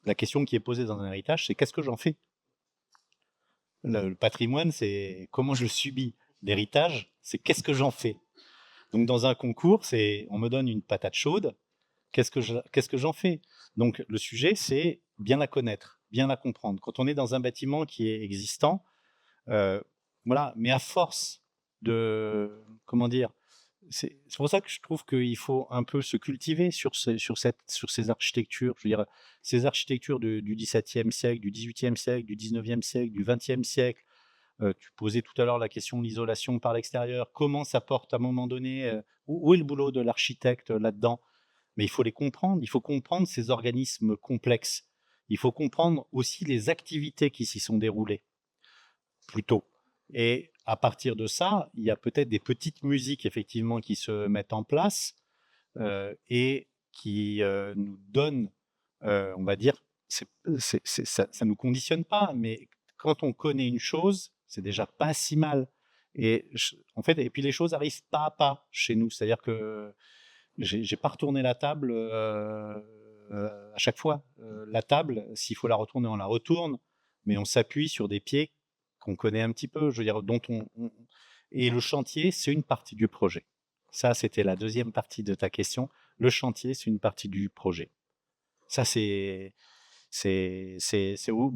Speaker 3: la question qui est posée dans un héritage, c'est qu'est-ce que j'en fais? Le patrimoine, c'est comment je subis. L'héritage, c'est qu'est-ce que j'en fais? Donc, dans un concours, on me donne une patate chaude, qu'est-ce que j'en fais? Donc, le sujet, c'est bien la connaître, bien la comprendre. Quand on est dans un bâtiment qui est existant, voilà, mais à force de, comment dire, c'est pour ça que je trouve qu'il faut un peu se cultiver sur ces architectures. Je veux dire, ces architectures du XVIIe siècle, du XVIIIe siècle, du XIXe siècle, du XXe siècle. Tu posais tout à l'heure la question de l'isolation par l'extérieur. Comment ça porte à un moment donné où est le boulot de l'architecte là-dedans? Mais il faut les comprendre. Il faut comprendre ces organismes complexes. Il faut comprendre aussi les activités qui s'y sont déroulées plus tôt. Et à partir de ça, il y a peut-être des petites musiques effectivement qui se mettent en place et qui nous donnent, on va dire, ça nous conditionne pas, mais quand on connaît une chose, c'est déjà pas si mal. Et en fait, et puis les choses arrivent pas à pas chez nous, c'est-à-dire que j'ai pas retourné la table à chaque fois. La table, s'il faut la retourner, on la retourne, mais on s'appuie sur des pieds qu'on connaît un petit peu, je veux dire, et le chantier, c'est une partie du projet. Ça, c'était la deuxième partie de ta question. Le chantier, c'est une partie du projet. Ça, c'est le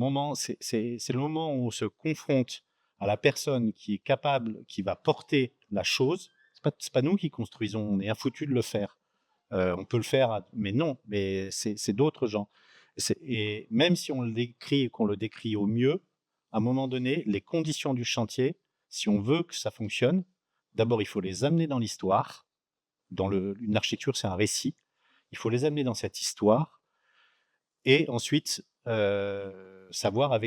Speaker 3: moment où on se confronte à la personne qui est capable, qui va porter la chose. C'est pas nous qui construisons, on est infoutus de le faire. On peut le faire, mais non, mais c'est d'autres gens. Et même si on le décrit, qu'on le décrit au mieux, à un moment donné, les conditions du chantier, si on veut que ça fonctionne, d'abord, il faut les amener dans l'histoire. Une architecture, c'est un récit. Il faut les amener dans cette histoire et ensuite savoir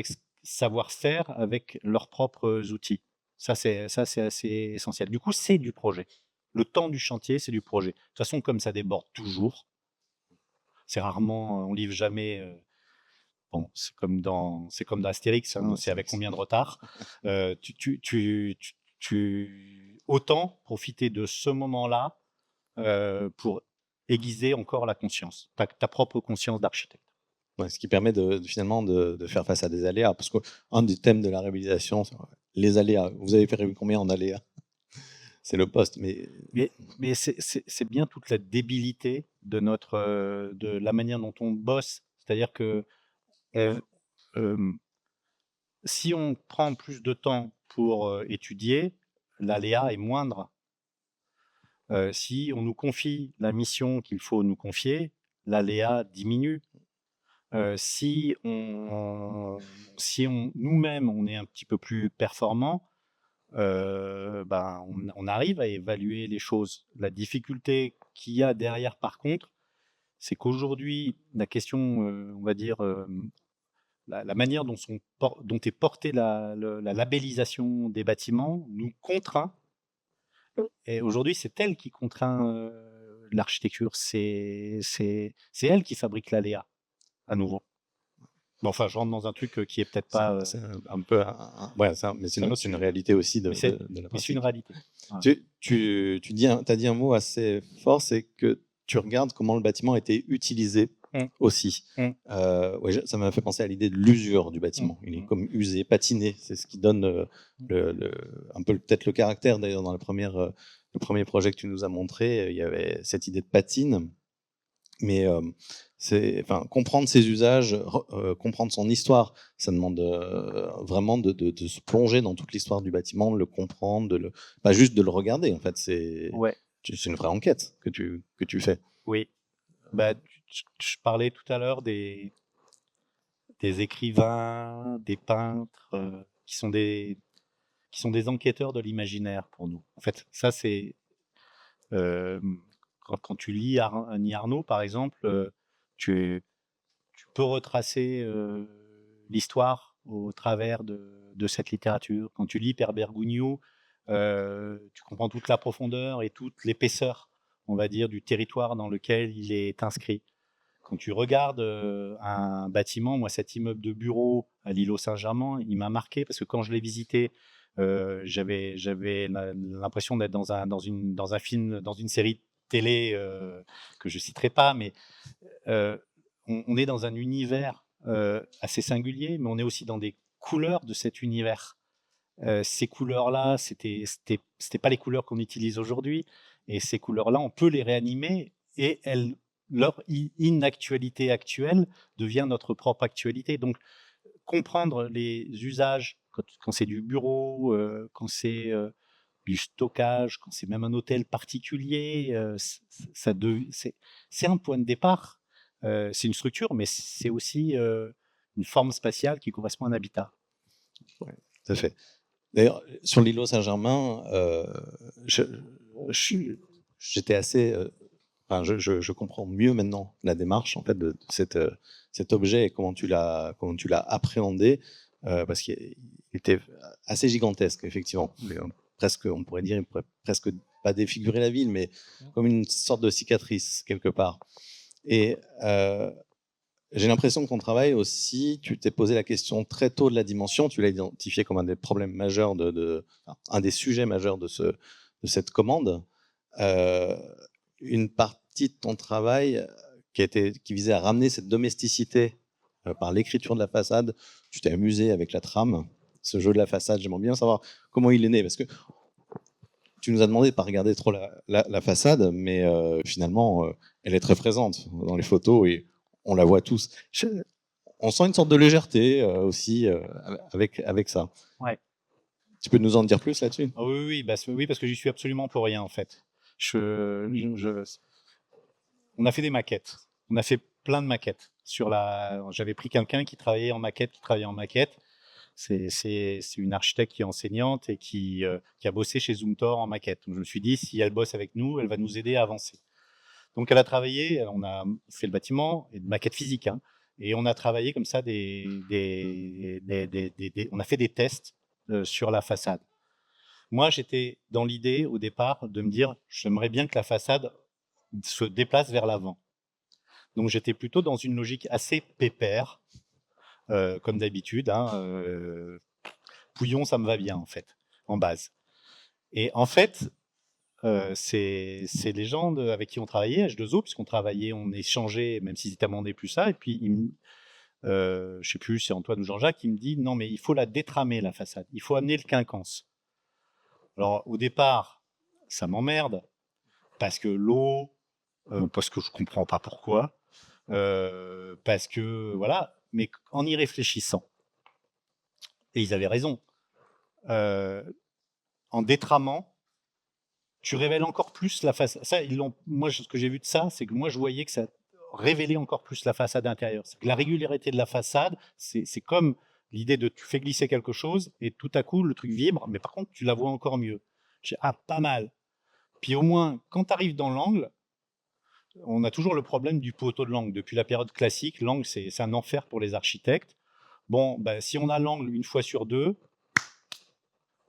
Speaker 3: faire avec leurs propres outils. Ça, c'est assez essentiel. Du coup, c'est du projet. Le temps du chantier, c'est du projet. De toute façon, comme ça déborde toujours, c'est rarement, on livre jamais. Bon, c'est comme dans Astérix, hein, c'est avec combien de retard. Autant profiter de ce moment-là pour aiguiser encore la conscience, ta propre conscience d'architecte.
Speaker 4: Ouais, ce qui permet finalement de faire face à des aléas. Parce qu'un des thèmes de la réhabilitation, c'est les aléas. Vous avez prévu combien en aléas? C'est le poste.
Speaker 3: Mais c'est bien toute la débilité de la manière dont on bosse. C'est-à-dire que si on prend plus de temps pour étudier, l'aléa est moindre. Si on nous confie la mission qu'il faut nous confier, l'aléa diminue. Si nous-mêmes on est un petit peu plus performant, on arrive à évaluer les choses. La difficulté qu'il y a derrière, par contre, c'est qu'aujourd'hui, la question, on va dire, la manière dont est portée la labellisation des bâtiments nous contraint. Et aujourd'hui, c'est elle qui contraint l'architecture. C'est elle qui fabrique l'aléa, à nouveau. Bon, enfin, je rentre dans un truc qui est peut-être pas.
Speaker 4: C'est un peu. Mais c'est une réalité aussi de la pratique.
Speaker 3: Mais c'est une réalité.
Speaker 4: Voilà. Tu as dit un mot assez fort, c'est que tu regardes comment le bâtiment a été utilisé aussi. Ouais, ça m'a fait penser à l'idée de l'usure du bâtiment. Il est comme usé, patiné. C'est ce qui donne un peu peut-être le caractère. D'ailleurs, dans le premier projet que tu nous as montré, il y avait cette idée de patine. Mais comprendre ses usages, comprendre son histoire, ça demande vraiment de se plonger dans toute l'histoire du bâtiment, de le comprendre, pas juste de le regarder. En fait, c'est une vraie enquête que tu fais.
Speaker 3: Oui. Je parlais tout à l'heure des écrivains, des peintres, qui sont des enquêteurs de l'imaginaire pour nous. En fait, ça c'est quand tu lis Annie Ernaux, par exemple, tu peux retracer l'histoire au travers de cette littérature. Quand tu lis Père Bergugno, tu comprends toute la profondeur et toute l'épaisseur, on va dire, du territoire dans lequel il est inscrit. Quand tu regardes un bâtiment, moi, cet immeuble de bureau à l'îlot Saint-Germain, il m'a marqué parce que quand je l'ai visité, j'avais l'impression d'être dans un film, dans une série télé que je citerai pas, mais on est dans un univers assez singulier, mais on est aussi dans des couleurs de cet univers. Ces couleurs-là, c'était pas les couleurs qu'on utilise aujourd'hui, et ces couleurs-là, on peut les réanimer et leur inactualité actuelle devient notre propre actualité. Donc, comprendre les usages quand c'est du bureau, quand c'est du stockage, quand c'est même un hôtel particulier, c'est un point de départ. C'est une structure, mais c'est aussi une forme spatiale qui correspond à un habitat.
Speaker 4: Ouais, tout à fait. D'ailleurs, sur l'îlot Saint-Germain, j'étais assez... je comprends mieux maintenant la démarche en fait, de cet objet et comment tu l'as appréhendé, parce qu'il était assez gigantesque, effectivement. Presque, on pourrait dire, il pourrait presque pas défigurer la ville, mais comme une sorte de cicatrice quelque part. Et j'ai l'impression que ton travail aussi, tu t'es posé la question très tôt de la dimension, tu l'as identifié comme un des problèmes majeurs, un des sujets majeurs de cette commande. Une partie de ton travail qui visait à ramener cette domesticité par l'écriture de la façade, tu t'es amusé avec la trame, ce jeu de la façade. J'aimerais bien savoir comment il est né, parce que tu nous as demandé de ne pas regarder trop la façade, mais finalement, elle est très présente dans les photos et on la voit tous. On sent une sorte de légèreté aussi avec ça.
Speaker 3: Ouais.
Speaker 4: Tu peux nous en dire plus là-dessus?
Speaker 3: Oui, parce que j'y suis absolument pour rien, en fait. On a fait des maquettes. On a fait plein de maquettes. J'avais pris quelqu'un qui travaillait en maquette, C'est une architecte qui est enseignante et qui a bossé chez Zoomtor en maquette. Donc, je me suis dit, si elle bosse avec nous, elle va nous aider à avancer. Donc, elle a travaillé, on a fait le bâtiment, et de maquette physique, hein, et on a travaillé comme ça, on a fait des tests sur la façade. Moi, j'étais dans l'idée au départ de me dire, j'aimerais bien que la façade se déplace vers l'avant. Donc, j'étais plutôt dans une logique assez pépère, comme d'habitude. Hein, Pouillon, ça me va bien, en fait, en base. Et en fait, c'est les gens avec qui on travaillait, H2O, puisqu'on travaillait, on échangeait, même s'ils étaient amendés plus ça. Et puis, je ne sais plus si c'est Antoine ou Jean-Jacques qui me dit, non, mais il faut la détramer, la façade. Il faut amener le quinconce. Alors, au départ, ça m'emmerde, parce que l'eau, parce que je ne comprends pas pourquoi, parce que, voilà, mais en y réfléchissant, et ils avaient raison, en détramant, tu révèles encore plus la façade. Ça, moi, ce que j'ai vu de ça, c'est que moi, je voyais que ça révélait encore plus la façade intérieure. C'est que la régularité de la façade, c'est comme l'idée de tu fais glisser quelque chose et tout à coup, le truc vibre, mais par contre, tu la vois encore mieux. Je dis, ah, pas mal. Puis au moins, quand tu arrives dans l'angle, on a toujours le problème du poteau de l'angle. Depuis la période classique, l'angle, c'est un enfer pour les architectes. Bon, ben, si on a l'angle une fois sur deux,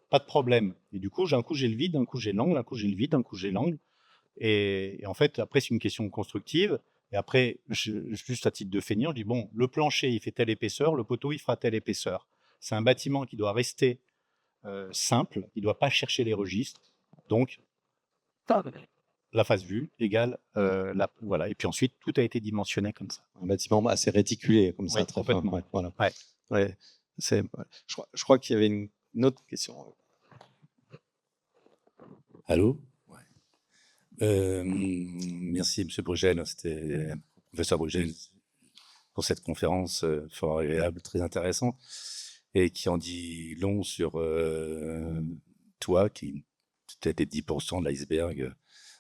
Speaker 3: pas de problème. Et du coup, un coup j'ai le vide, un coup j'ai l'angle, un coup j'ai le vide, un coup j'ai l'angle. Et en fait, après, c'est une question constructive. Et après, juste à titre de feignant, je dis, bon, le plancher, il fait telle épaisseur, le poteau, il fera telle épaisseur. C'est un bâtiment qui doit rester simple, il ne doit pas chercher les registres. Donc, la face vue égale voilà. Et puis ensuite, tout a été dimensionné comme ça.
Speaker 4: Un bâtiment assez réticulé, comme ça,
Speaker 3: Ouais,
Speaker 4: très
Speaker 3: complètement.
Speaker 4: fin. Voilà.
Speaker 3: Ouais.
Speaker 4: Ouais, je crois qu'il y avait une autre question.
Speaker 5: Allô? Merci, Monsieur Brugel. C'était professeur Brugel pour cette conférence fort agréable, très intéressante, et qui en dit long sur toi, qui peut-être est 10% de l'iceberg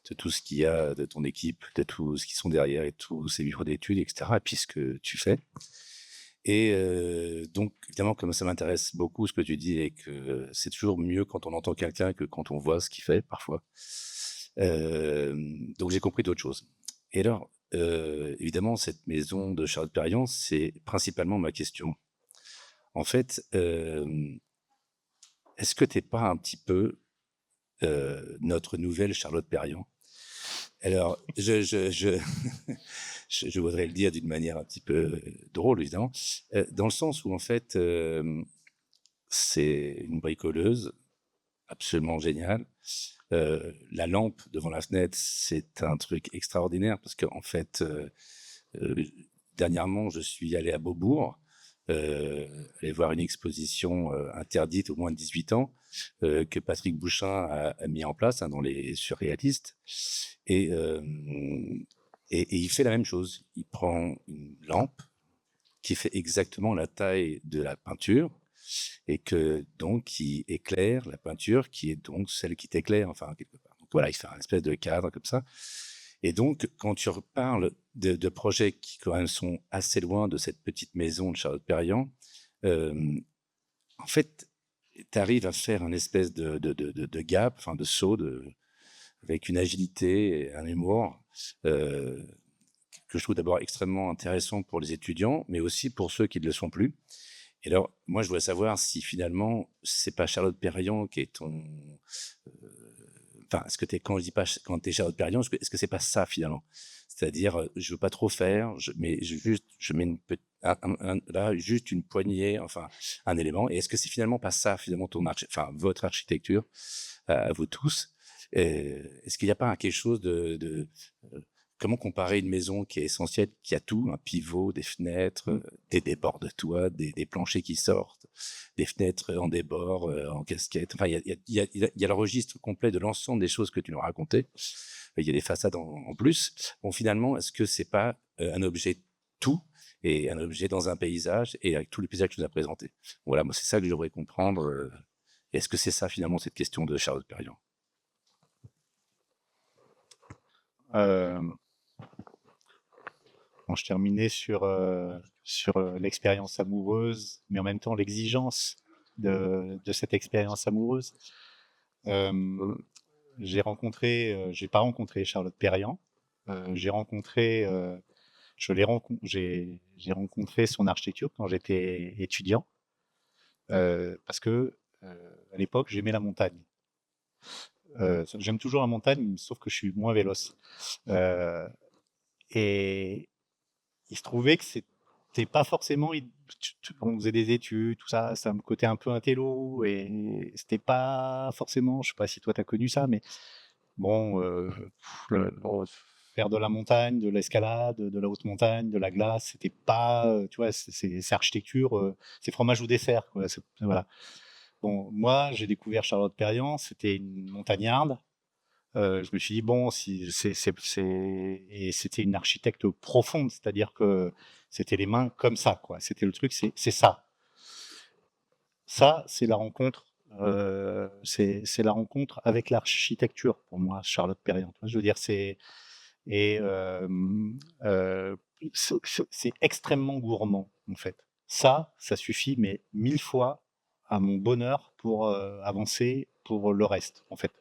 Speaker 5: de tout ce qu'il y a de ton équipe, de tout ce qui sont derrière et tous ces bureaux d'études, etc. Et puis ce que tu fais. Et donc, évidemment, comme ça m'intéresse beaucoup ce que tu dis et que c'est toujours mieux quand on entend quelqu'un que quand on voit ce qu'il fait parfois. Donc, j'ai compris d'autres choses. Et alors, évidemment, cette maison de Charlotte Perriand, c'est principalement ma question. En fait, est-ce que t'es pas un petit peu notre nouvelle Charlotte Perriand? Alors, je voudrais le dire d'une manière un petit peu drôle, évidemment, dans le sens où, en fait, c'est une bricoleuse absolument géniale. La lampe devant la fenêtre, c'est un truc extraordinaire parce qu'en fait, dernièrement, je suis allé à Beaubourg, aller voir une exposition interdite aux moins de 18 ans que Patrick Bouchain a mis en place dans les surréalistes. Et il fait la même chose. Il prend une lampe qui fait exactement la taille de la peinture et qui éclaire la peinture qui est donc celle qui t'éclaire, enfin, quelque part. Donc voilà, il fait un espèce de cadre comme ça. Et donc, quand tu reparles de projets qui quand même sont assez loin de cette petite maison de Charlotte Perriand, en fait, tu arrives à faire un espèce de gap, enfin de saut, avec une agilité et un humour que je trouve d'abord extrêmement intéressant pour les étudiants, mais aussi pour ceux qui ne le sont plus. Et alors, moi, je voudrais savoir si finalement, c'est pas Charlotte Perriand qui est ton... Enfin, est-ce que quand je dis pas quand t'es Charlotte Perriand, est-ce que c'est pas ça finalement? C'est-à-dire, je veux pas trop faire, je mets là juste une poignée, enfin un élément. Et est-ce que c'est finalement pas ça finalement votre architecture à vous tous? Est-ce qu'il n'y a pas quelque chose comment comparer une maison qui est essentielle, qui a tout, un pivot, des fenêtres, des débords de toit, des planchers qui sortent, des fenêtres en débord, en casquette. Enfin, il y a le registre complet de l'ensemble des choses que tu nous racontais. Il y a des façades en plus. Bon, finalement, est-ce que c'est pas un objet tout et un objet dans un paysage et avec tous les paysages que tu nous as présentés? Voilà, moi, c'est ça que je voudrais comprendre. Est-ce que c'est ça, finalement, cette question de Charlotte Perriand?
Speaker 3: Bon, je terminais sur sur l'expérience amoureuse, mais en même temps l'exigence de cette expérience amoureuse. J'ai pas rencontré Charlotte Perriand. J'ai rencontré son architecture quand j'étais étudiant, parce que à l'époque j'aimais la montagne. J'aime toujours la montagne, sauf que je suis moins véloce. Et il se trouvait que c'était pas forcément. On faisait des études, tout ça, c'est un côté un peu intello, et c'était pas forcément. Je sais pas si toi t'as connu ça, mais bon, faire de la montagne, de l'escalade, de la haute montagne, de la glace, c'était pas, tu vois, c'est architecture, c'est fromage ou dessert, quoi. Voilà. Bon, moi, j'ai découvert Charlotte Perriand, c'était une montagnarde. Je me suis dit, bon, et c'était une architecte profonde, c'est-à-dire que c'était les mains comme ça, quoi. C'était le truc, c'est ça. Ça, c'est la rencontre. C'est la rencontre avec l'architecture pour moi, Charlotte Perriand. Je veux dire, c'est extrêmement gourmand en fait. Ça suffit, mais 1000 fois à mon bonheur pour avancer pour le reste en fait.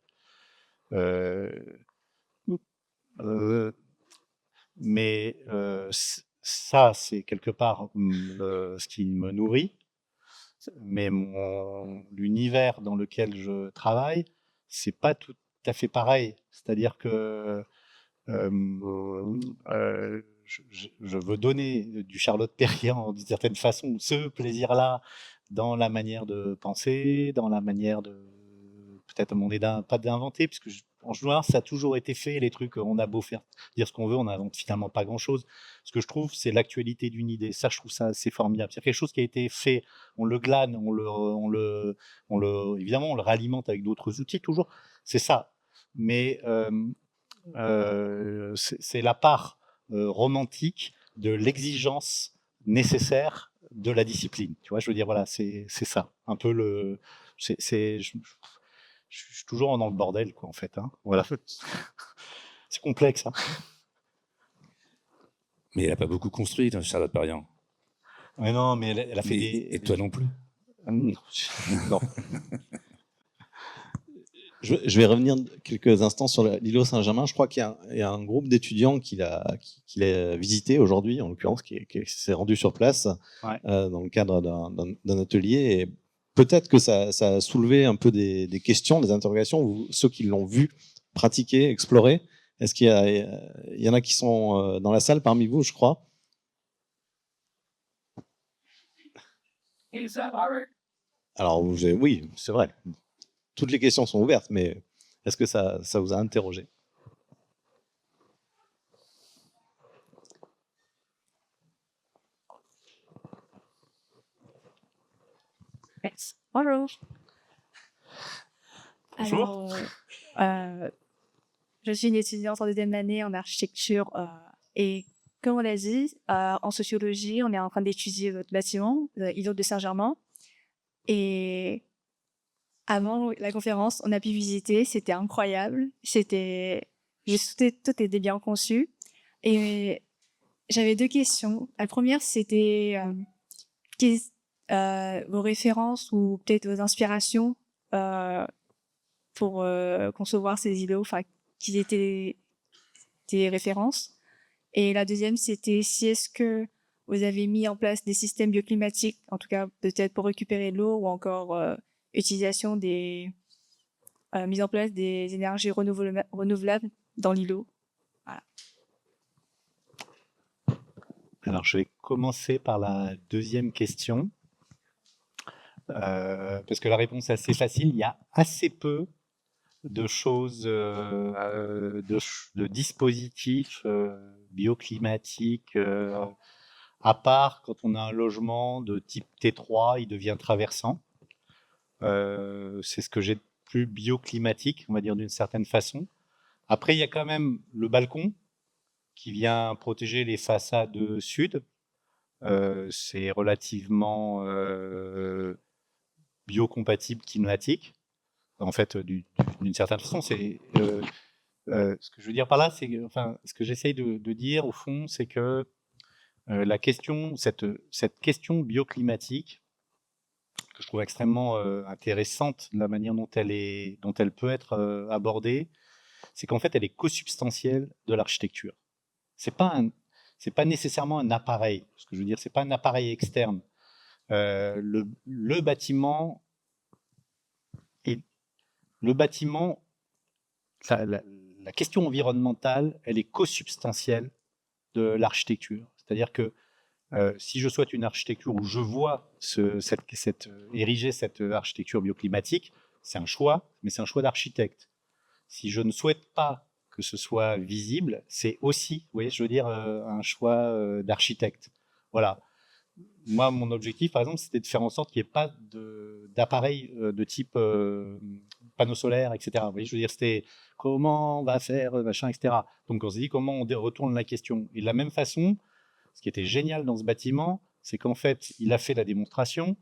Speaker 3: Mais ça, c'est quelque part ce qui me nourrit. Mais l'univers dans lequel je travaille, c'est pas tout à fait pareil. C'est-à-dire que je veux donner du Charlotte Perriand d'une certaine façon, ce plaisir-là, dans la manière de penser, dans la manière de peut-être pas d'inventer, puisque en général, ça a toujours été fait, les trucs, on a beau dire ce qu'on veut, on n'invente finalement pas grand-chose. Ce que je trouve, c'est l'actualité d'une idée. Ça, je trouve ça assez formidable. C'est quelque chose qui a été fait, on le glane, évidemment, on le réalimente avec d'autres outils, toujours. C'est ça. Mais c'est la part romantique de l'exigence nécessaire de la discipline. Tu vois, je veux dire, voilà, c'est ça. Un peu je suis toujours dans le bordel, quoi, en fait. Hein. Voilà. C'est complexe. Hein.
Speaker 5: Mais elle n'a pas beaucoup construit, Charlotte Perriand.
Speaker 3: Mais non, mais elle a fait
Speaker 5: Et toi non plus.
Speaker 3: Non.
Speaker 4: Je vais revenir quelques instants sur l'îlot Saint-Germain. Je crois qu'il y a un groupe d'étudiants qu'il a visité aujourd'hui, en l'occurrence, qui s'est rendu sur place dans le cadre d'un atelier. Et peut-être que ça a soulevé un peu des questions, des interrogations. Ceux qui l'ont vu, pratiquer, explorer, est-ce qu'il y en a qui sont dans la salle parmi vous, je crois? Alors, oui, c'est vrai. Toutes les questions sont ouvertes, mais est-ce que ça vous a interrogé?
Speaker 6: Bonjour.
Speaker 3: Bonjour.
Speaker 6: Alors, je suis une étudiante en deuxième année en architecture et comme on l'a dit, en sociologie, on est en train d'étudier votre bâtiment, l'îlot de Saint-Germain. Et avant la conférence, on a pu visiter, c'était incroyable. Tout était bien conçu. Et j'avais deux questions. La première, c'était vos références ou peut-être vos inspirations pour concevoir ces îlots, enfin, qui étaient des références. Et la deuxième, c'était si est-ce que vous avez mis en place des systèmes bioclimatiques, en tout cas peut-être pour récupérer l'eau ou encore utilisation mise en place des énergies renouvelables dans l'îlot. Voilà.
Speaker 3: Alors, je vais commencer par la deuxième question, parce que la réponse est assez facile. Il y a assez peu de choses, de dispositifs bioclimatiques, à part quand on a un logement de type T3, il devient traversant. C'est ce que j'ai de plus bioclimatique, on va dire d'une certaine façon. Après, il y a quand même le balcon qui vient protéger les façades sud. C'est relativement biocompatible climatique. En fait, d'une certaine façon, c'est ce que je veux dire par là, c'est enfin ce que j'essaye de dire au fond, c'est que cette question bioclimatique, que je trouve extrêmement intéressante, la manière dont elle peut être abordée, c'est qu'en fait, elle est co-substantielle de l'architecture. C'est pas nécessairement un appareil. Ce que je veux dire, c'est pas un appareil externe. Le bâtiment, la question environnementale, elle est co-substantielle de l'architecture. C'est-à-dire que si je souhaite une architecture où je vois ériger cette architecture bioclimatique, c'est un choix, mais c'est un choix d'architecte. Si je ne souhaite pas que ce soit visible, c'est aussi, vous voyez, je veux dire, un choix d'architecte. Voilà. Moi, mon objectif, par exemple, c'était de faire en sorte qu'il n'y ait pas d'appareil de type panneau solaire, etc. Vous voyez, je veux dire, c'était comment on va faire, machin, etc. Donc, on s'est dit comment on retourne la question. Et de la même façon, ce qui était génial dans ce bâtiment, c'est qu'en fait, il a fait la démonstration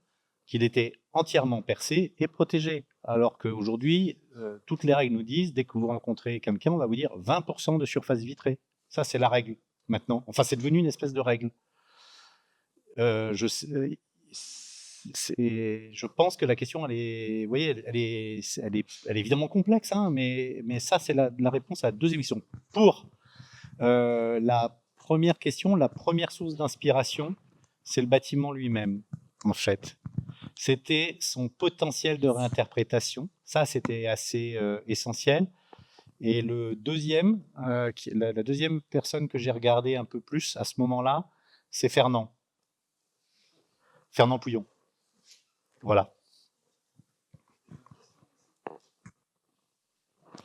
Speaker 3: qu'il était entièrement percé et protégé. Alors qu'aujourd'hui, toutes les règles nous disent, dès que vous rencontrez quelqu'un, on va vous dire 20% de surface vitrée. Ça, c'est la règle maintenant. Enfin, c'est devenu une espèce de règle. Je pense que la question, elle est, vous voyez, elle est évidemment complexe, hein, mais ça, c'est la réponse à 2 émissions. Pour la première question, la première source d'inspiration, c'est le bâtiment lui-même, en fait. C'était son potentiel de réinterprétation. Ça, c'était assez essentiel. Et le deuxième, la deuxième personne que j'ai regardée un peu plus à ce moment-là, c'est Fernand Pouillon. Voilà.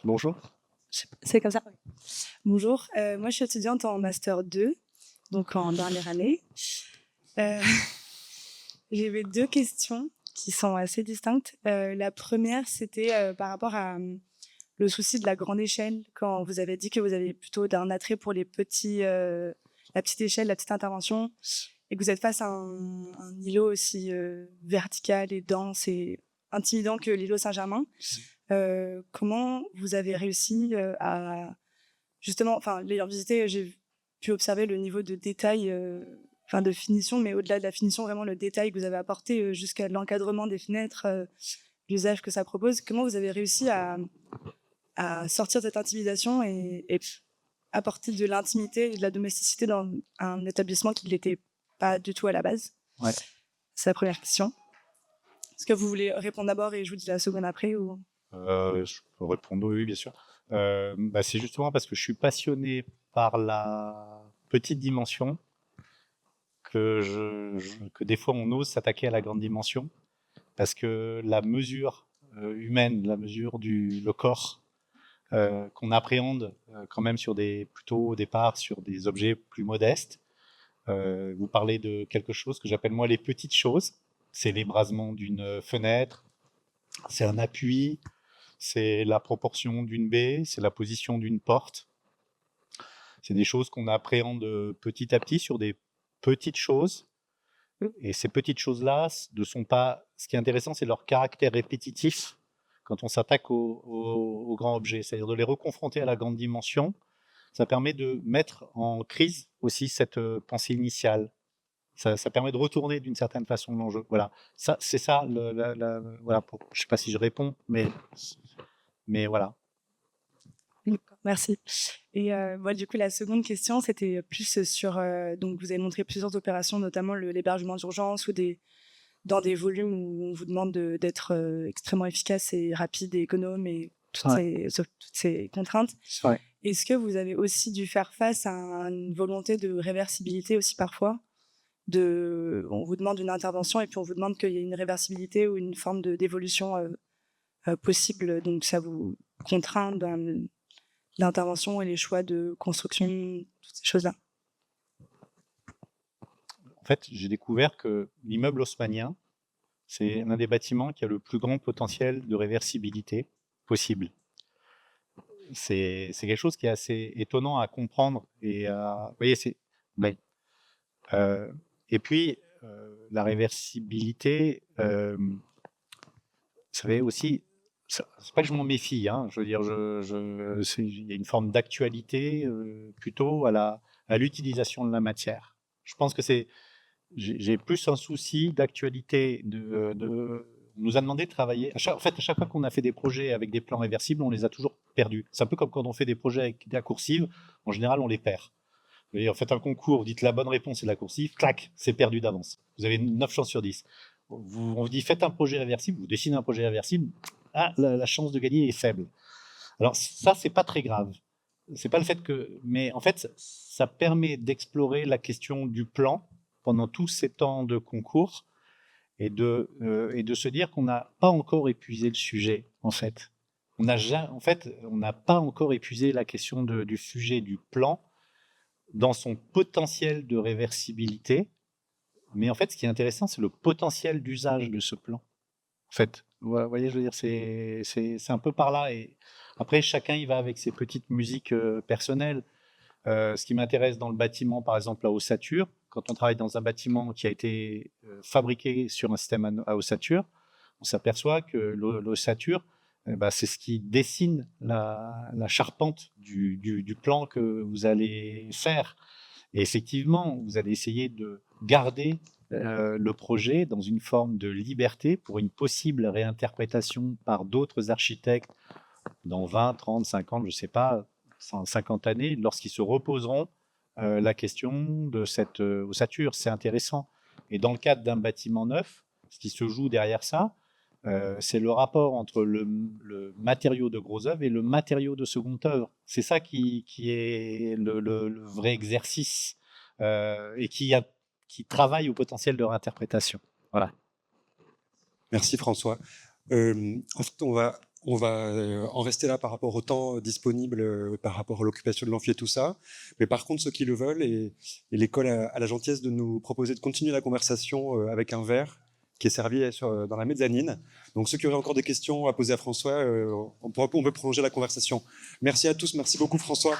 Speaker 7: Bonjour.
Speaker 8: C'est comme ça. Bonjour, moi je suis étudiante en Master 2, donc en dernière année. J'avais 2 questions qui sont assez distinctes. La première, c'était par rapport à le souci de la grande échelle, quand vous avez dit que vous avez plutôt d'un attrait pour les la petite échelle, la petite intervention, et que vous êtes face à un îlot aussi vertical et dense et intimidant que l'îlot Saint-Germain. Comment vous avez réussi à justement, enfin, l'ayant visité, j'ai pu observer le niveau de détail, enfin de finition, mais au-delà de la finition, vraiment le détail que vous avez apporté jusqu'à l'encadrement des fenêtres, l'usage que ça propose. Comment vous avez réussi à sortir de cette intimidation et apporter de l'intimité et de la domesticité dans un établissement qui ne l'était pas du tout à la base?
Speaker 3: Ouais.
Speaker 8: C'est la première question. Est-ce que vous voulez répondre d'abord et je vous dis la seconde après ou...
Speaker 3: Je peux répondre, oui, bien sûr. C'est justement parce que je suis passionné par la petite dimension que des fois on ose s'attaquer à la grande dimension, parce que la mesure humaine, la mesure le corps qu'on appréhende quand même plutôt au départ sur des objets plus modestes. Vous parlez de quelque chose que j'appelle moi les petites choses. C'est l'ébrasement d'une fenêtre, c'est un appui, c'est la proportion d'une baie, c'est la position d'une porte. C'est des choses qu'on appréhende petit à petit sur des petites choses. Et ces petites choses-là ne sont pas... Ce qui est intéressant, c'est leur caractère répétitif quand on s'attaque aux grands objets. C'est-à-dire de les reconfronter à la grande dimension. Ça permet de mettre en crise aussi cette pensée initiale. Ça permet de retourner d'une certaine façon l'enjeu. Voilà. C'est ça. Voilà. Je ne sais pas si je réponds, mais voilà.
Speaker 8: Merci. Et moi, du coup, la seconde question, c'était plus sur... donc, vous avez montré plusieurs opérations, notamment l'hébergement d'urgence ou dans des volumes où on vous demande d'être extrêmement efficace et rapide et économe et toutes ces contraintes.
Speaker 3: Ouais.
Speaker 8: Est-ce que vous avez aussi dû faire face à une volonté de réversibilité aussi parfois? On vous demande une intervention et puis on vous demande qu'il y ait une réversibilité ou une forme d'évolution possible. Donc, ça vous contraint dans l'intervention et les choix de construction, toutes ces choses-là.
Speaker 3: En fait, j'ai découvert que l'immeuble haussmannien, c'est l'un des bâtiments qui a le plus grand potentiel de réversibilité possible. C'est quelque chose qui est assez étonnant à comprendre. Et vous voyez, et puis, la réversibilité, vous savez aussi, c'est pas que je m'en méfie, hein, je veux dire, il y a une forme d'actualité plutôt à l'utilisation de la matière. Je pense que j'ai plus un souci d'actualité. On nous a demandé de travailler. À chaque fois qu'on a fait des projets avec des plans réversibles, on les a toujours perdus. C'est un peu comme quand on fait des projets avec des raccourcives. En général, on les perd. Vous voyez, en fait, un concours, vous dites la bonne réponse est la coursive, clac, c'est perdu d'avance. Vous avez 9 chances sur 10. On vous dit faites un projet réversible, vous dessinez un projet réversible, la chance de gagner est faible. Alors ça, c'est pas très grave. C'est pas le fait que, mais en fait, ça permet d'explorer la question du plan pendant tous ces temps de concours et de se dire qu'on n'a pas encore épuisé le sujet, en fait. On n'a pas encore épuisé la question du sujet du plan dans son potentiel de réversibilité. Mais en fait, ce qui est intéressant, c'est le potentiel d'usage de ce plan. En fait, vous voyez, je veux dire, c'est un peu par là. Et après, chacun y va avec ses petites musiques personnelles. Ce qui m'intéresse dans le bâtiment, par exemple, à ossature, quand on travaille dans un bâtiment qui a été fabriqué sur un système à ossature, on s'aperçoit que l'ossature, c'est ce qui dessine la charpente du plan que vous allez faire. Et effectivement, vous allez essayer de garder le projet dans une forme de liberté pour une possible réinterprétation par d'autres architectes dans 20, 30, 50, je ne sais pas, 50 années, lorsqu'ils se reposeront la question de cette ossature. C'est intéressant. Et dans le cadre d'un bâtiment neuf, ce qui se joue derrière ça, c'est le rapport entre le matériau de gros œuvre et le matériau de seconde œuvre. C'est ça qui est le vrai exercice et qui travaille au potentiel de réinterprétation. Voilà.
Speaker 2: Merci François. En fait, on va en rester là par rapport au temps disponible, par rapport à l'occupation de l'amphi et tout ça. Mais par contre, ceux qui le veulent, et l'école a la gentillesse de nous proposer de continuer la conversation avec un verre qui est servi dans la mezzanine. Donc ceux qui auraient encore des questions à poser à François, on peut prolonger la conversation. Merci à tous, merci beaucoup François.